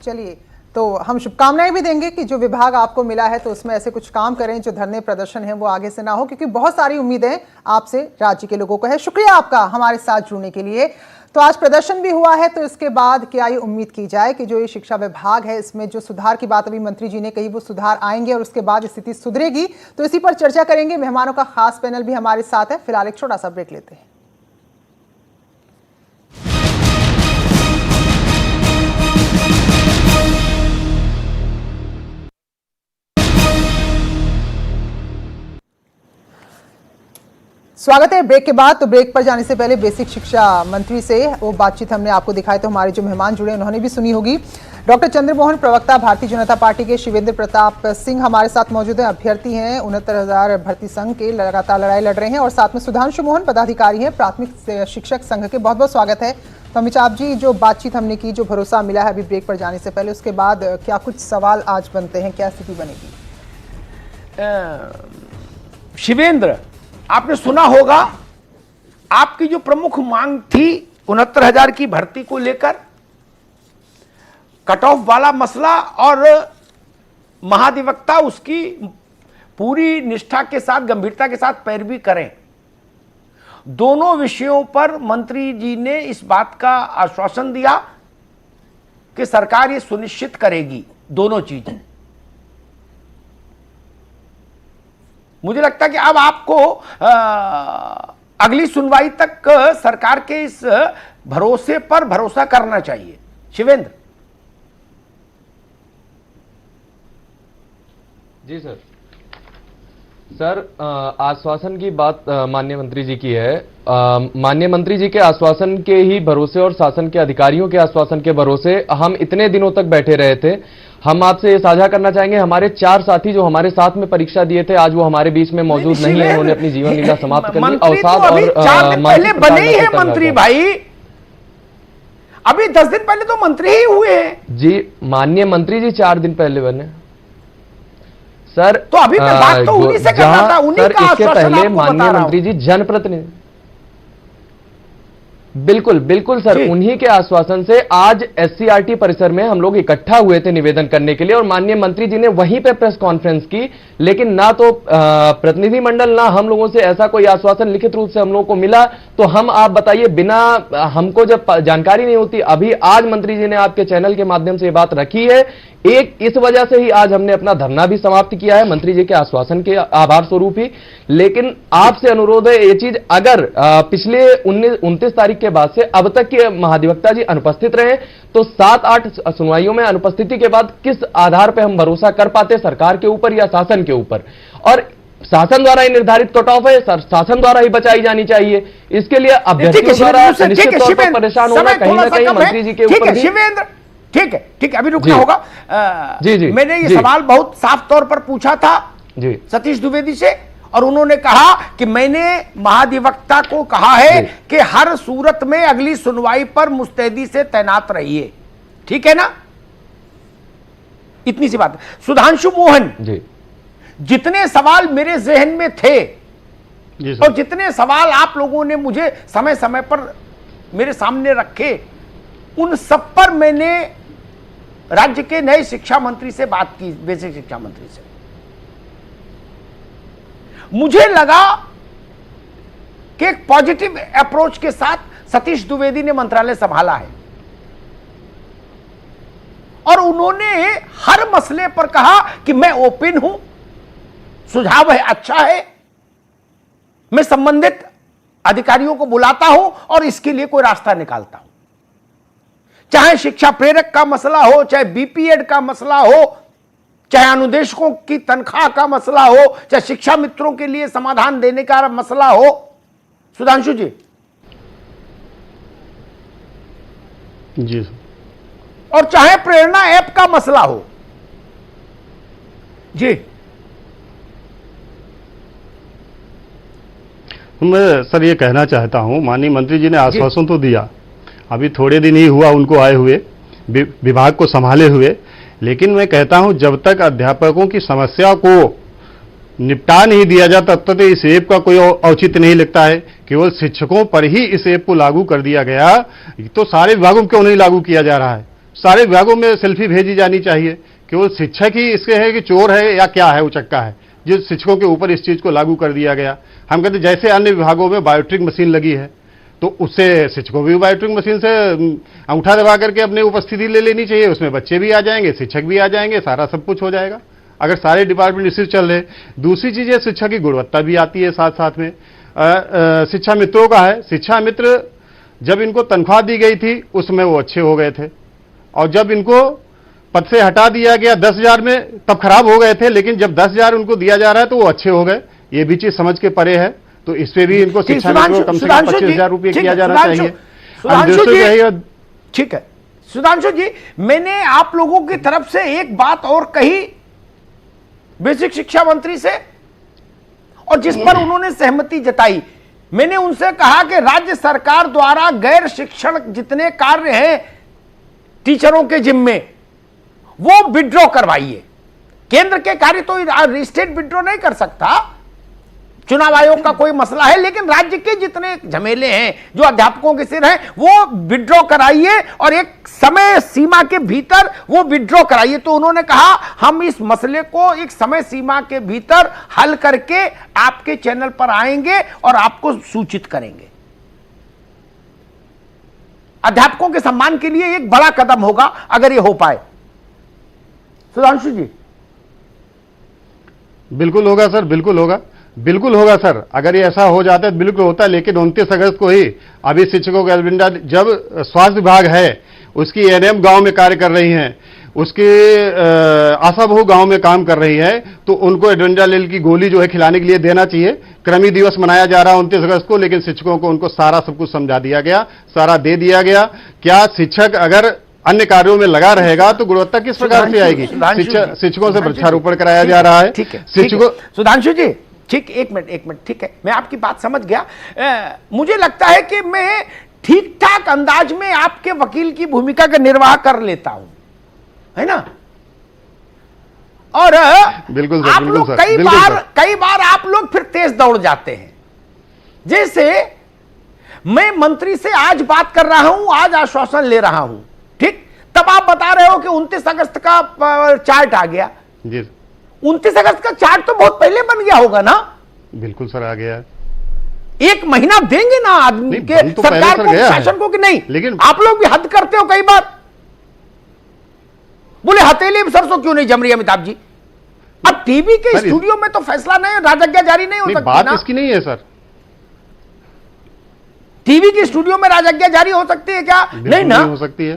चलिए, तो हम शुभकामनाएं भी देंगे कि जो विभाग आपको मिला है तो उसमें ऐसे कुछ काम करें, जो धरने प्रदर्शन है वो आगे से ना हो, क्योंकि बहुत सारी उम्मीदें आपसे राज्य के लोगों को है। शुक्रिया आपका हमारे साथ जुड़ने के लिए। तो आज प्रदर्शन भी हुआ है, तो इसके बाद क्या ये उम्मीद की जाए कि जो ये शिक्षा विभाग है इसमें जो सुधार की बात अभी मंत्री जी ने कही वो सुधार आएंगे और उसके बाद स्थिति सुधरेगी, तो इसी पर चर्चा करेंगे। मेहमानों का खास पैनल भी हमारे साथ है। फिलहाल एक छोटा सा ब्रेक लेते हैं। स्वागत है ब्रेक के बाद। तो ब्रेक पर जाने से पहले बेसिक शिक्षा मंत्री से वो बातचीत हमने आपको दिखाई, तो हमारे जो मेहमान जुड़े उन्होंने भी सुनी होगी। डॉक्टर चंद्रमोहन, प्रवक्ता भारतीय जनता पार्टी के शिवेंद्र प्रताप सिंह हमारे साथ मौजूद हैं, अभ्यर्थी हैं 69,000 भर्ती संघ के, लगातार लड़ाई लड़ रहे हैं। और साथ में सुधांशु मोहन, पदाधिकारी हैं प्राथमिक शिक्षक संघ के। बहुत बहुत स्वागत है। तो अमिताभ आप जी, जो बातचीत हमने की, जो भरोसा मिला है अभी ब्रेक पर जाने से पहले, उसके बाद क्या कुछ सवाल आज बनते हैं, क्या स्थिति बनेगी? शिवेंद्र, आपने सुना होगा आपकी जो प्रमुख मांग थी 69,000 की भर्ती को लेकर, कट ऑफ वाला मसला, और महाधिवक्ता उसकी पूरी निष्ठा के साथ, गंभीरता के साथ पैरवी करें। दोनों विषयों पर मंत्री जी ने इस बात का आश्वासन दिया कि सरकार ये सुनिश्चित करेगी दोनों चीजें। मुझे लगता है कि अब आपको अगली सुनवाई तक सरकार के इस भरोसे पर भरोसा करना चाहिए। शिवेंद्र जी सर, आश्वासन की बात माननीय मंत्री जी की है। माननीय मंत्री जी के आश्वासन के ही भरोसे और शासन के अधिकारियों के आश्वासन के भरोसे हम इतने दिनों तक बैठे रहे थे। हम आपसे ये साझा करना चाहेंगे, हमारे 4 साथी जो हमारे साथ में परीक्षा दिए थे, आज वो हमारे बीच में मौजूद नहीं है। उन्होंने अपनी जीवन लीला समाप्त कर ली। अवसाद और 4 दिन पहले बने ही है मंत्री भाई, अभी 10 दिन पहले तो मंत्री ही हुए हैं। जी माननीय मंत्री जी 4 दिन पहले बने सर। तो अभी मैं बात तो उन्हीं से करना था, उन्हीं का इसके पहले माननीय मंत्री जी जनप्रतिनिधि, बिल्कुल सर, उन्हीं के आश्वासन से आज एससीईआरटी परिसर में हम लोग इकट्ठा हुए थे निवेदन करने के लिए, और माननीय मंत्री जी ने वहीं पे प्रेस कॉन्फ्रेंस की। लेकिन ना तो प्रतिनिधि मंडल, ना हम लोगों से ऐसा कोई आश्वासन लिखित रूप से हम लोगों को मिला। तो हम, आप बताइए, बिना हमको जब जानकारी नहीं होती, अभी आज मंत्री जी ने आपके चैनल के माध्यम से ये बात रखी है। एक इस वजह से ही आज हमने अपना धरना भी समाप्त किया है, मंत्री जी के आश्वासन के आभार स्वरूप ही। लेकिन आपसे अनुरोध है, ये चीज अगर पिछले 29 तारीख के बाद से अब तक के महाधिवक्ता जी अनुपस्थित रहे, तो 7-8 सुनवाइयों में अनुपस्थिति के बाद किस आधार पर हम भरोसा कर पाते सरकार के ऊपर या शासन के ऊपर? और शासन द्वारा ही निर्धारित कट ऑफ है, शासन द्वारा ही बचाई जानी चाहिए। इसके लिए अभ्यर्थियों द्वारा निश्चित तौर पर परेशान होना कहीं ना कहीं मंत्री जी के ऊपर भी। ठीक है, अभी रुकना होगा। जी, मैंने ये सवाल बहुत साफ तौर पर पूछा था जी सतीश द्विवेदी से, और उन्होंने कहा कि मैंने महाधिवक्ता को कहा है कि हर सूरत में अगली सुनवाई पर मुस्तैदी से तैनात रहिए। ठीक है ना, इतनी सी बात। सुधांशु मोहन जी, जितने सवाल मेरे जहन में थे और जितने सवाल आप लोगों ने मुझे समय समय पर मेरे सामने रखे, उन सब पर मैंने राज्य के नए शिक्षा मंत्री से बात की, बेसिक शिक्षा मंत्री से। मुझे लगा कि एक पॉजिटिव अप्रोच के साथ सतीश द्विवेदी ने मंत्रालय संभाला है, और उन्होंने हर मसले पर कहा कि मैं ओपन हूं, सुझाव है, अच्छा है, मैं संबंधित अधिकारियों को बुलाता हूं और इसके लिए कोई रास्ता निकालता हूं। चाहे शिक्षा प्रेरक का मसला हो, चाहे बीपीएड का मसला हो, चाहे अनुदेशकों की तनख्वाह का मसला हो, चाहे शिक्षा मित्रों के लिए समाधान देने का मसला हो। सुधांशु जी जी, और चाहे प्रेरणा ऐप का मसला हो। जी, मैं सर ये कहना चाहता हूं, माननीय मंत्री जी ने आश्वासन तो दिया, अभी थोड़े दिन ही हुआ उनको आए हुए, विभाग को संभाले हुए, लेकिन मैं कहता हूं जब तक अध्यापकों की समस्या को निपटा नहीं दिया जाता तब तक इस ऐप का कोई औचित्य नहीं लगता है। केवल शिक्षकों पर ही इस ऐप को लागू कर दिया गया, तो सारे विभागों में क्यों नहीं लागू किया जा रहा है? सारे विभागों में सेल्फी भेजी जानी चाहिए। केवल शिक्षक ही इसके है कि चोर है या क्या है, उचक्का है, जिस शिक्षकों के ऊपर इस चीज को लागू कर दिया गया। हम कहते जैसे अन्य विभागों में बायोट्रिक मशीन लगी है, तो उससे शिक्षकों भी बायोट्रिक मशीन से अंगूठा दबा करके अपनी उपस्थिति ले लेनी चाहिए। उसमें बच्चे भी आ जाएंगे, शिक्षक भी आ जाएंगे, सारा सब कुछ हो जाएगा अगर सारे डिपार्टमेंट इसी चल रहे। दूसरी चीज है, शिक्षा की गुणवत्ता भी आती है साथ साथ में। शिक्षा मित्रों का है, शिक्षा मित्र जब इनको तनख्वाह दी गई थी उसमें वो अच्छे हो गए थे, और जब इनको पद से हटा दिया गया 10,000 में तब खराब हो गए थे, लेकिन जब 10,000 उनको दिया जा रहा है तो वो अच्छे हो गए। ये भी चीज समझ के परे है। तो इस पे भी इनको शिक्षा सुधांशु- मित्र को कम से कम सुधांशु जी, 25,000 रुपये ठीक किया है, जाना सुधांशु- चाहिए। सुधांशु दोस्तों जी, यही ठीक है सुधांशु जी, मैंने आप लोगों की तरफ से एक बात और कही बेसिक शिक्षा मंत्री से, और जिस पर उन्होंने सहमति जताई। मैंने उनसे कहा कि राज्य सरकार द्वारा गैर शिक्षण जितने कार्य हैं टीचरों के जिम्मे, वो विड्रॉ करवाइए। केंद्र के कार्य तो स्टेट विड्रॉ नहीं कर सकता, चुनाव आयोग का कोई मसला है, लेकिन राज्य के जितने झमेले हैं जो अध्यापकों के सिर हैं वो विड्रॉ कराइए, और एक समय सीमा के भीतर वो विड्रॉ कराइए। तो उन्होंने कहा हम इस मसले को एक समय सीमा के भीतर हल करके आपके चैनल पर आएंगे और आपको सूचित करेंगे। अध्यापकों के सम्मान के लिए एक बड़ा कदम होगा अगर ये हो पाए। सुधांशु जी। बिल्कुल होगा सर, बिल्कुल होगा, बिल्कुल होगा सर। अगर ये ऐसा हो जाता है तो बिल्कुल होता है, लेकिन 29 अगस्त को ही अभी शिक्षकों का एजेंडा, जब स्वास्थ्य विभाग है उसकी एएनएम गांव में कार्य कर रही हैं, उसकी आशा बहू गांव में काम कर रही है, तो उनको एडेंडालिल की गोली जो है खिलाने के लिए देना चाहिए। कृमि दिवस मनाया जा रहा है 29 अगस्त को, लेकिन शिक्षकों को उनको सारा सब कुछ समझा दिया गया, सारा दे दिया गया। क्या शिक्षक अगर अन्य कार्यों में लगा रहेगा तो गुणवत्ता किस प्रकार से आएगी? शिक्षकों से वृक्षारोपण कराया जा रहा है। ठीक है शिक्षकों। सुधांशु जी, ठीक, एक मिनट, ठीक है, मैं आपकी बात समझ गया। मुझे लगता है कि मैं ठीक ठाक अंदाज में आपके वकील की भूमिका का निर्वाह कर लेता हूं, है ना? और बिल्कुल सर, आप बिल्कुल लोग सर, कई बार आप लोग फिर तेज दौड़ जाते हैं। जैसे मैं मंत्री से आज बात कर रहा हूं, आज आश्वासन ले रहा हूं, ठीक, तब आप बता रहे हो कि 29 अगस्त का चार्ट आ गया। जी, 29 अगस्त का चार्ट तो बहुत पहले बन गया होगा ना? बिल्कुल सर, आ गया है। एक महीना देंगे ना आदमी के तो सरकार सर को, गया है। शासन को, कि नहीं? लेकिन आप लोग भी हद करते हो कई बार। बोले हथेली में सरसों क्यों नहीं जम रही अमिताभ जी? अब टीवी के स्टूडियो में तो फैसला नहीं, राजज्ञा जारी नहीं हो सकती बात ना? इसकी नहीं है सर। टीवी के स्टूडियो में राजज्ञा जारी हो सकती है क्या? नहीं ना, हो सकती है।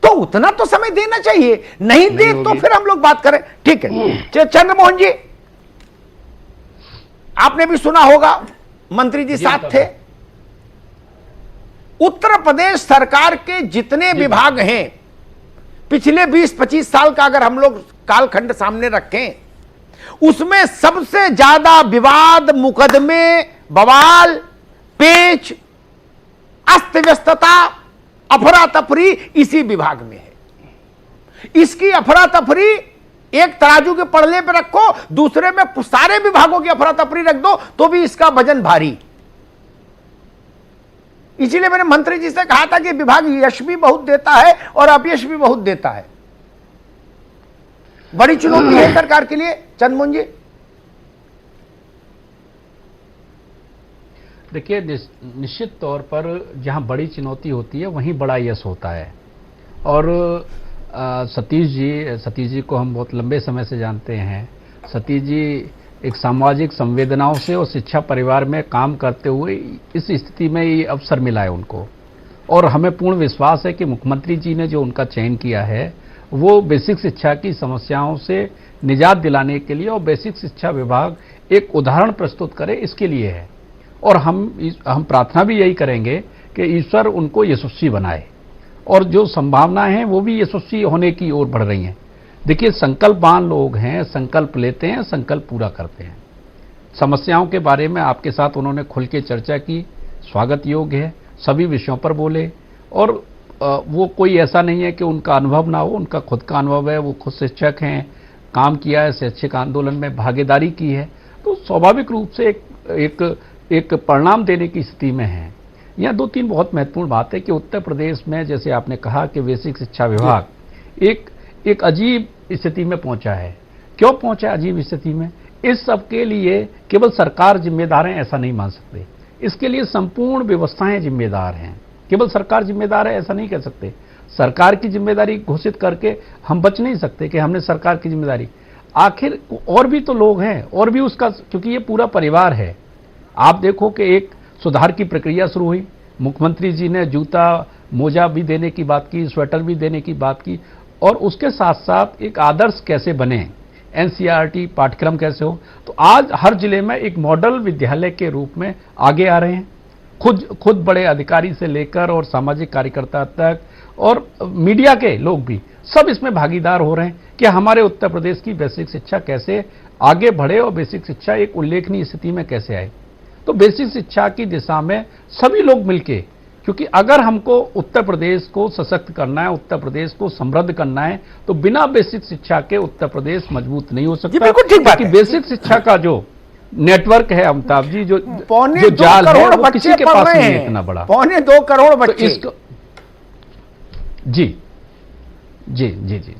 तो उतना तो समय देना चाहिए, नहीं दे तो फिर हम लोग बात करें। ठीक है, चंद्रमोहन जी, आपने भी सुना होगा, मंत्री जी साथ थे। उत्तर प्रदेश सरकार के जितने विभाग हैं, पिछले 20-25 साल का अगर हम लोग कालखंड सामने रखें, उसमें सबसे ज्यादा विवाद, मुकदमे, बवाल, पेच, अस्त व्यस्तता, अफरा तफरी इसी विभाग में है। इसकी अफरा तफरी एक तराजू के पड़ले पे रखो, दूसरे में सारे विभागों की अफरा तफरी रख दो तो भी इसका वजन भारी। इसीलिए मैंने मंत्री जी से कहा था कि विभाग यश भी बहुत देता है और अपयश भी बहुत देता है। बड़ी चुनौती है सरकार के लिए। चंद्रमोहन जी, देखिए, निश्चित तौर पर जहां बड़ी चुनौती होती है वहीं बड़ा यश होता है। और सतीश जी को हम बहुत लंबे समय से जानते हैं। सतीश जी एक सामाजिक संवेदनाओं से और शिक्षा परिवार में काम करते हुए इस स्थिति में ये अवसर मिला है उनको, और हमें पूर्ण विश्वास है कि मुख्यमंत्री जी ने जो उनका चयन किया है वो बेसिक शिक्षा की समस्याओं से निजात दिलाने के लिए और बेसिक शिक्षा विभाग एक उदाहरण प्रस्तुत करे इसके लिए है। और हम प्रार्थना भी यही करेंगे कि ईश्वर उनको यशस्वी बनाए, और जो संभावनाएं हैं वो भी यशस्वी होने की ओर बढ़ रही हैं। देखिए, संकल्पवान लोग हैं, संकल्प लेते हैं, संकल्प पूरा करते हैं। समस्याओं के बारे में आपके साथ उन्होंने खुल के चर्चा की, स्वागत योग्य है। सभी विषयों पर बोले, और वो कोई ऐसा नहीं है कि उनका अनुभव ना हो, उनका खुद का अनुभव है, वो खुद शिक्षक हैं, काम किया है, शैक्षिक आंदोलन में भागीदारी की है, तो स्वाभाविक रूप से एक परिणाम देने की स्थिति में है। यहाँ 2-3 बहुत महत्वपूर्ण बात है कि उत्तर प्रदेश में, जैसे आपने कहा कि बेसिक शिक्षा विभाग एक अजीब स्थिति में पहुंचा है। क्यों पहुंचा है अजीब स्थिति में? इस सब के लिए केवल सरकार जिम्मेदार है ऐसा नहीं मान सकते। इसके लिए संपूर्ण व्यवस्थाएं जिम्मेदार हैं। केवल सरकार जिम्मेदार है ऐसा नहीं कह सकते। सरकार की जिम्मेदारी घोषित करके हम बच नहीं सकते कि हमने सरकार की जिम्मेदारी, आखिर और भी तो लोग हैं, और भी उसका, क्योंकि ये पूरा परिवार है। आप देखो कि एक सुधार की प्रक्रिया शुरू हुई, मुख्यमंत्री जी ने जूता मोजा भी देने की बात की, स्वेटर भी देने की बात की, और उसके साथ साथ एक आदर्श कैसे बने एनसीईआरटी पाठ्यक्रम कैसे हो। तो आज हर जिले में एक मॉडल विद्यालय के रूप में आगे आ रहे हैं। खुद बड़े अधिकारी से लेकर और सामाजिक कार्यकर्ता तक और मीडिया के लोग भी सब इसमें भागीदार हो रहे हैं कि हमारे उत्तर प्रदेश की बेसिक शिक्षा कैसे आगे बढ़े और बेसिक शिक्षा एक उल्लेखनीय स्थिति में कैसे आए। तो बेसिक शिक्षा की दिशा में सभी लोग मिलके, क्योंकि अगर हमको उत्तर प्रदेश को सशक्त करना है, उत्तर प्रदेश को समृद्ध करना है, तो बिना बेसिक शिक्षा के उत्तर प्रदेश मजबूत नहीं हो सकता। बिल्कुल ठीक बात है। बेसिक शिक्षा का जो नेटवर्क है अमिताभ जी, जो पौने 2 जाल है करोड़ वो बच्चे किसी के पढ़ पास रहे नहीं है हैं, इतना बड़ा। पौने 2 करोड़ बच्चे। तो इसको जी जी जी जी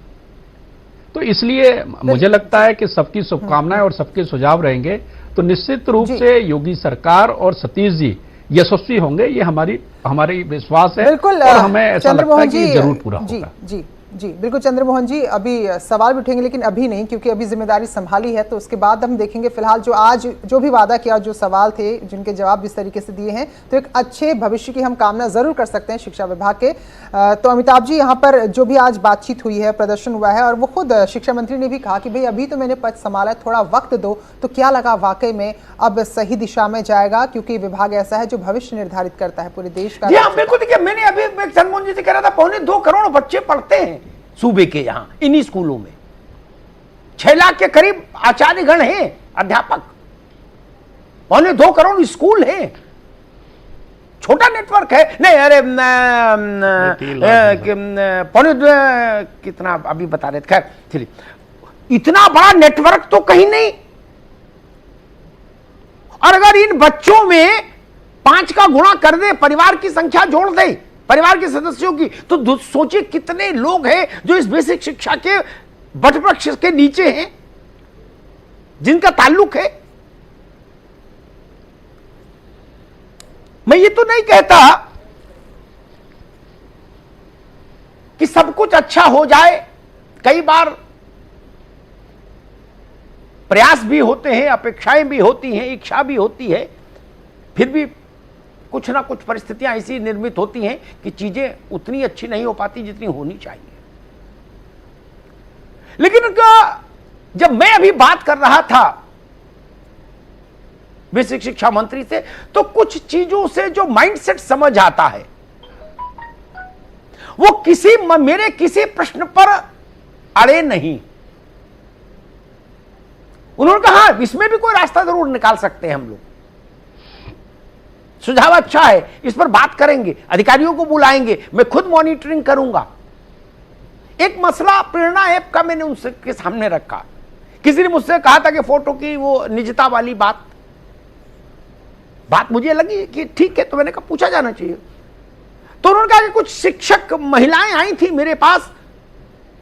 तो इसलिए मुझे लगता है कि सबकी शुभकामनाएं और सबके सुझाव रहेंगे तो निश्चित रूप से योगी सरकार और सतीश जी यशस्वी होंगे, ये हमारी विश्वास है। बिल्कुल, और हमें ऐसा लगता है कि जी, ये जरूर पूरा जी, होगा। जी जी बिल्कुल चंद्रमोहन जी, अभी सवाल भी उठेंगे लेकिन अभी नहीं, क्योंकि अभी जिम्मेदारी संभाली है, तो उसके बाद हम देखेंगे। फिलहाल जो आज जो भी वादा किया, जो सवाल थे, जिनके जवाब इस तरीके से दिए हैं, तो एक अच्छे भविष्य की हम कामना जरूर कर सकते हैं शिक्षा विभाग के। तो अमिताभ जी, यहाँ पर जो भी आज बातचीत हुई है, प्रदर्शन हुआ है, और वो खुद शिक्षा मंत्री ने भी कहा कि भाई अभी तो मैंने पद संभाला है, थोड़ा वक्त दो, तो क्या लगा वाकई में अब सही दिशा में जाएगा, क्योंकि विभाग ऐसा है जो भविष्य निर्धारित करता है पूरे देश का। बिल्कुल, देखिए मैंने अभी चंद्रमोहन जी से कह रहा था, पौने 2 करोड़ बच्चे पढ़ते हैं सूबे के यहां इन्हीं स्कूलों में। 6 लाख के करीब आचार्यगण हैं, अध्यापक। पौने 2 करोड़ स्कूल हैं। छोटा नेटवर्क है नहीं? अरे पौने कितना अभी बता रहे थे, खैर चलिए, इतना बड़ा नेटवर्क तो कहीं नहीं। और अगर इन बच्चों में 5 का गुणा कर दे, परिवार की संख्या जोड़ दे, परिवार के सदस्यों की, तो सोचिए कितने लोग हैं जो इस बेसिक शिक्षा के वटवृक्ष के नीचे हैं, जिनका ताल्लुक है। मैं ये तो नहीं कहता कि सब कुछ अच्छा हो जाए, कई बार प्रयास भी होते हैं, अपेक्षाएं भी होती हैं, इच्छा भी होती है, फिर भी कुछ ना कुछ परिस्थितियां ऐसी निर्मित होती हैं कि चीजें उतनी अच्छी नहीं हो पाती जितनी होनी चाहिए। लेकिन जब मैं अभी बात कर रहा था बेसिक शिक्षा मंत्री से, तो कुछ चीजों से जो माइंडसेट समझ आता है, वो मेरे किसी प्रश्न पर अड़े नहीं। उन्होंने कहा इसमें भी कोई रास्ता जरूर निकाल सकते हैं हम लोग, सुझाव अच्छा है, इस पर बात करेंगे, अधिकारियों को बुलाएंगे, मैं खुद मॉनिटरिंग करूंगा। एक मसला प्रेरणा ऐप का मैंने उनके सामने रखा। किसी ने मुझसे कहा था कि फोटो की वो निजता वाली बात मुझे लगी कि ठीक है, तो मैंने कहा पूछा जाना चाहिए। तो उन्होंने कहा कि कुछ शिक्षक महिलाएं आई थी मेरे पास,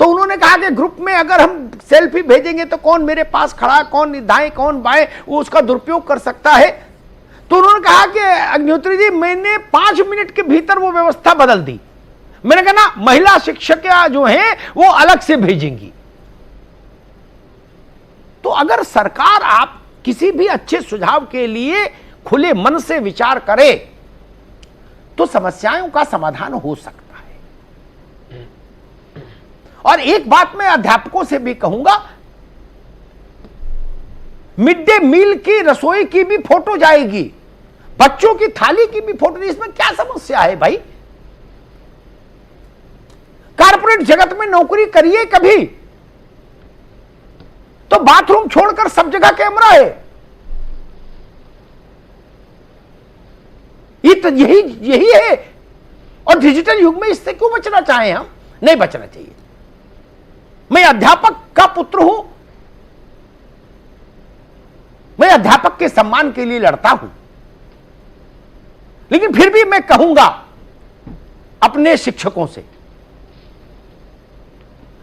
तो उन्होंने कहा कि ग्रुप में अगर हम सेल्फी भेजेंगे तो कौन मेरे पास खड़ा, कौन दाएं कौन बाएं, वो उसका दुरुपयोग कर सकता है। तो उन्होंने कहा कि अग्निहोत्री जी, मैंने 5 मिनट के भीतर वो व्यवस्था बदल दी। मैंने कहा ना, महिला शिक्षक जो हैं वो अलग से भेजेंगी। तो अगर सरकार आप किसी भी अच्छे सुझाव के लिए खुले मन से विचार करे तो समस्याओं का समाधान हो सकता है। और एक बात मैं अध्यापकों से भी कहूंगा, मिड डे मील की रसोई की भी फोटो जाएगी, बच्चों की थाली की भी फोटो, इसमें क्या समस्या है भाई? कारपोरेट जगत में नौकरी करिए कभी, तो बाथरूम छोड़कर सब जगह कैमरा है। यही है। और डिजिटल युग में इससे क्यों बचना चाहें हम? नहीं बचना चाहिए। मैं अध्यापक का पुत्र हूं, मैं अध्यापक के सम्मान के लिए लड़ता हूं, लेकिन फिर भी मैं कहूंगा अपने शिक्षकों से,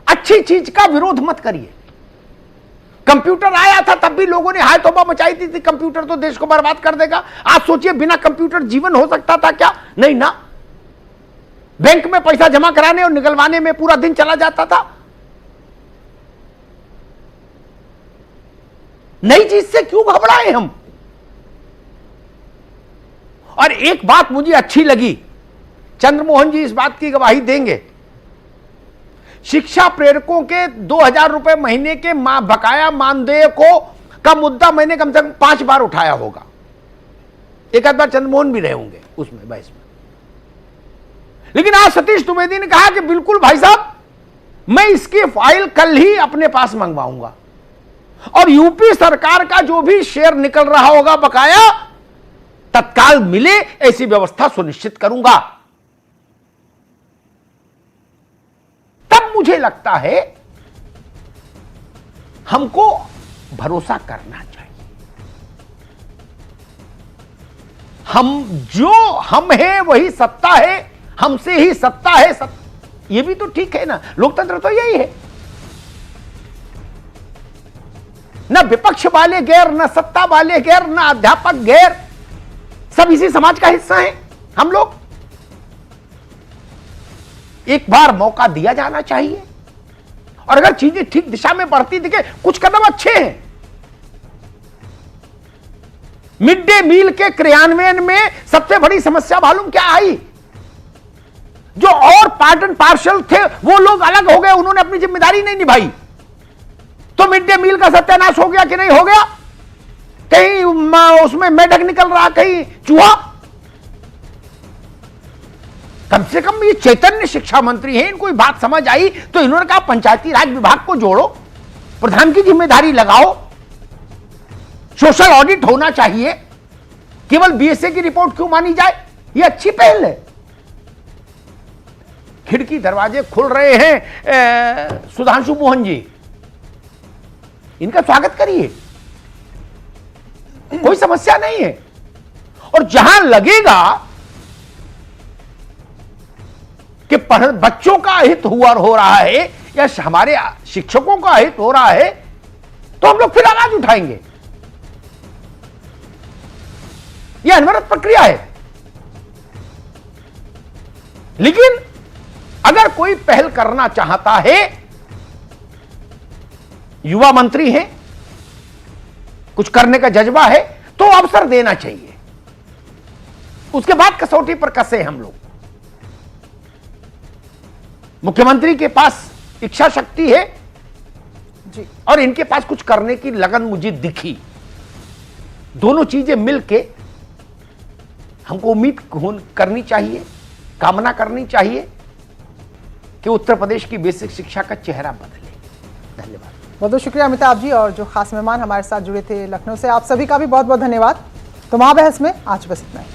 अच्छी चीज का विरोध मत करिए। कंप्यूटर आया था तब भी लोगों ने हाय तौबा मचाई थी, कंप्यूटर तो देश को बर्बाद कर देगा। आज सोचिए बिना कंप्यूटर जीवन हो सकता था क्या? नहीं ना। बैंक में पैसा जमा कराने और निकलवाने में पूरा दिन चला जाता था। नई चीज से क्यों घबराए हम? और एक बात मुझे अच्छी लगी, चंद्रमोहन जी इस बात की गवाही देंगे, शिक्षा प्रेरकों के 2000 रुपए महीने के बकाया मानदेय का मुद्दा मैंने कम से कम 5 बार उठाया होगा। एक आध बार चंद्रमोहन भी रहे होंगे उसमें बहस में। लेकिन आज सतीश द्विवेदी ने कहा कि बिल्कुल भाई साहब, मैं इसकी फाइल कल ही अपने पास मंगवाऊंगा और यूपी सरकार का जो भी शेयर निकल रहा होगा बकाया तत्काल मिले, ऐसी व्यवस्था सुनिश्चित करूंगा। तब मुझे लगता है हमको भरोसा करना चाहिए। हम है वही सत्ता है, हमसे ही सत्ता है। ये भी तो ठीक है ना, लोकतंत्र तो यही है। ना विपक्ष वाले गैर, ना सत्ता वाले गैर, ना अध्यापक गैर, सब इसी समाज का हिस्सा हैं हम लोग। एक बार मौका दिया जाना चाहिए और अगर चीजें ठीक दिशा में बढ़ती दिखे, कुछ कदम अच्छे हैं। मिड डे मील के क्रियान्वयन में सबसे बड़ी समस्या मालूम क्या आई? जो और पार्ट एंड पार्शल थे वो लोग अलग हो गए, उन्होंने अपनी जिम्मेदारी नहीं निभाई, तो मिड डे मील का सत्यानाश हो गया कि नहीं हो गया? कहीं उसमें मेढक निकल रहा, कहीं चूहा। कम से कम ये चैतन्य शिक्षा मंत्री हैं, इनको बात समझ आई तो इन्होंने कहा पंचायती राज विभाग को जोड़ो, प्रधान की जिम्मेदारी लगाओ, सोशल ऑडिट होना चाहिए, केवल बीएसए की रिपोर्ट क्यों मानी जाए? ये अच्छी पहल है। खिड़की दरवाजे खुल रहे हैं। सुधांशु मोहन जी, इनका स्वागत करिए, कोई समस्या नहीं है। और जहां लगेगा कि बच्चों का हित हुआ हो रहा है या हमारे शिक्षकों का हित हो रहा है, तो हम लोग फिर आवाज उठाएंगे। यह अनवरत प्रक्रिया है। लेकिन अगर कोई पहल करना चाहता है, युवा मंत्री हैं, कुछ करने का जज्बा है, तो अवसर देना चाहिए। उसके बाद कसौटी पर कसे हम लोग। मुख्यमंत्री के पास इच्छा शक्ति है जी, और इनके पास कुछ करने की लगन मुझे दिखी। दोनों चीजें मिलके हमको उम्मीद करनी चाहिए, कामना करनी चाहिए कि उत्तर प्रदेश की बेसिक शिक्षा का चेहरा बदले। धन्यवाद। बहुत बहुत शुक्रिया अमिताभ जी, और जो खास मेहमान हमारे साथ जुड़े थे लखनऊ से, आप सभी का भी बहुत बहुत धन्यवाद। तो महाबहस में आज बस इतना ही।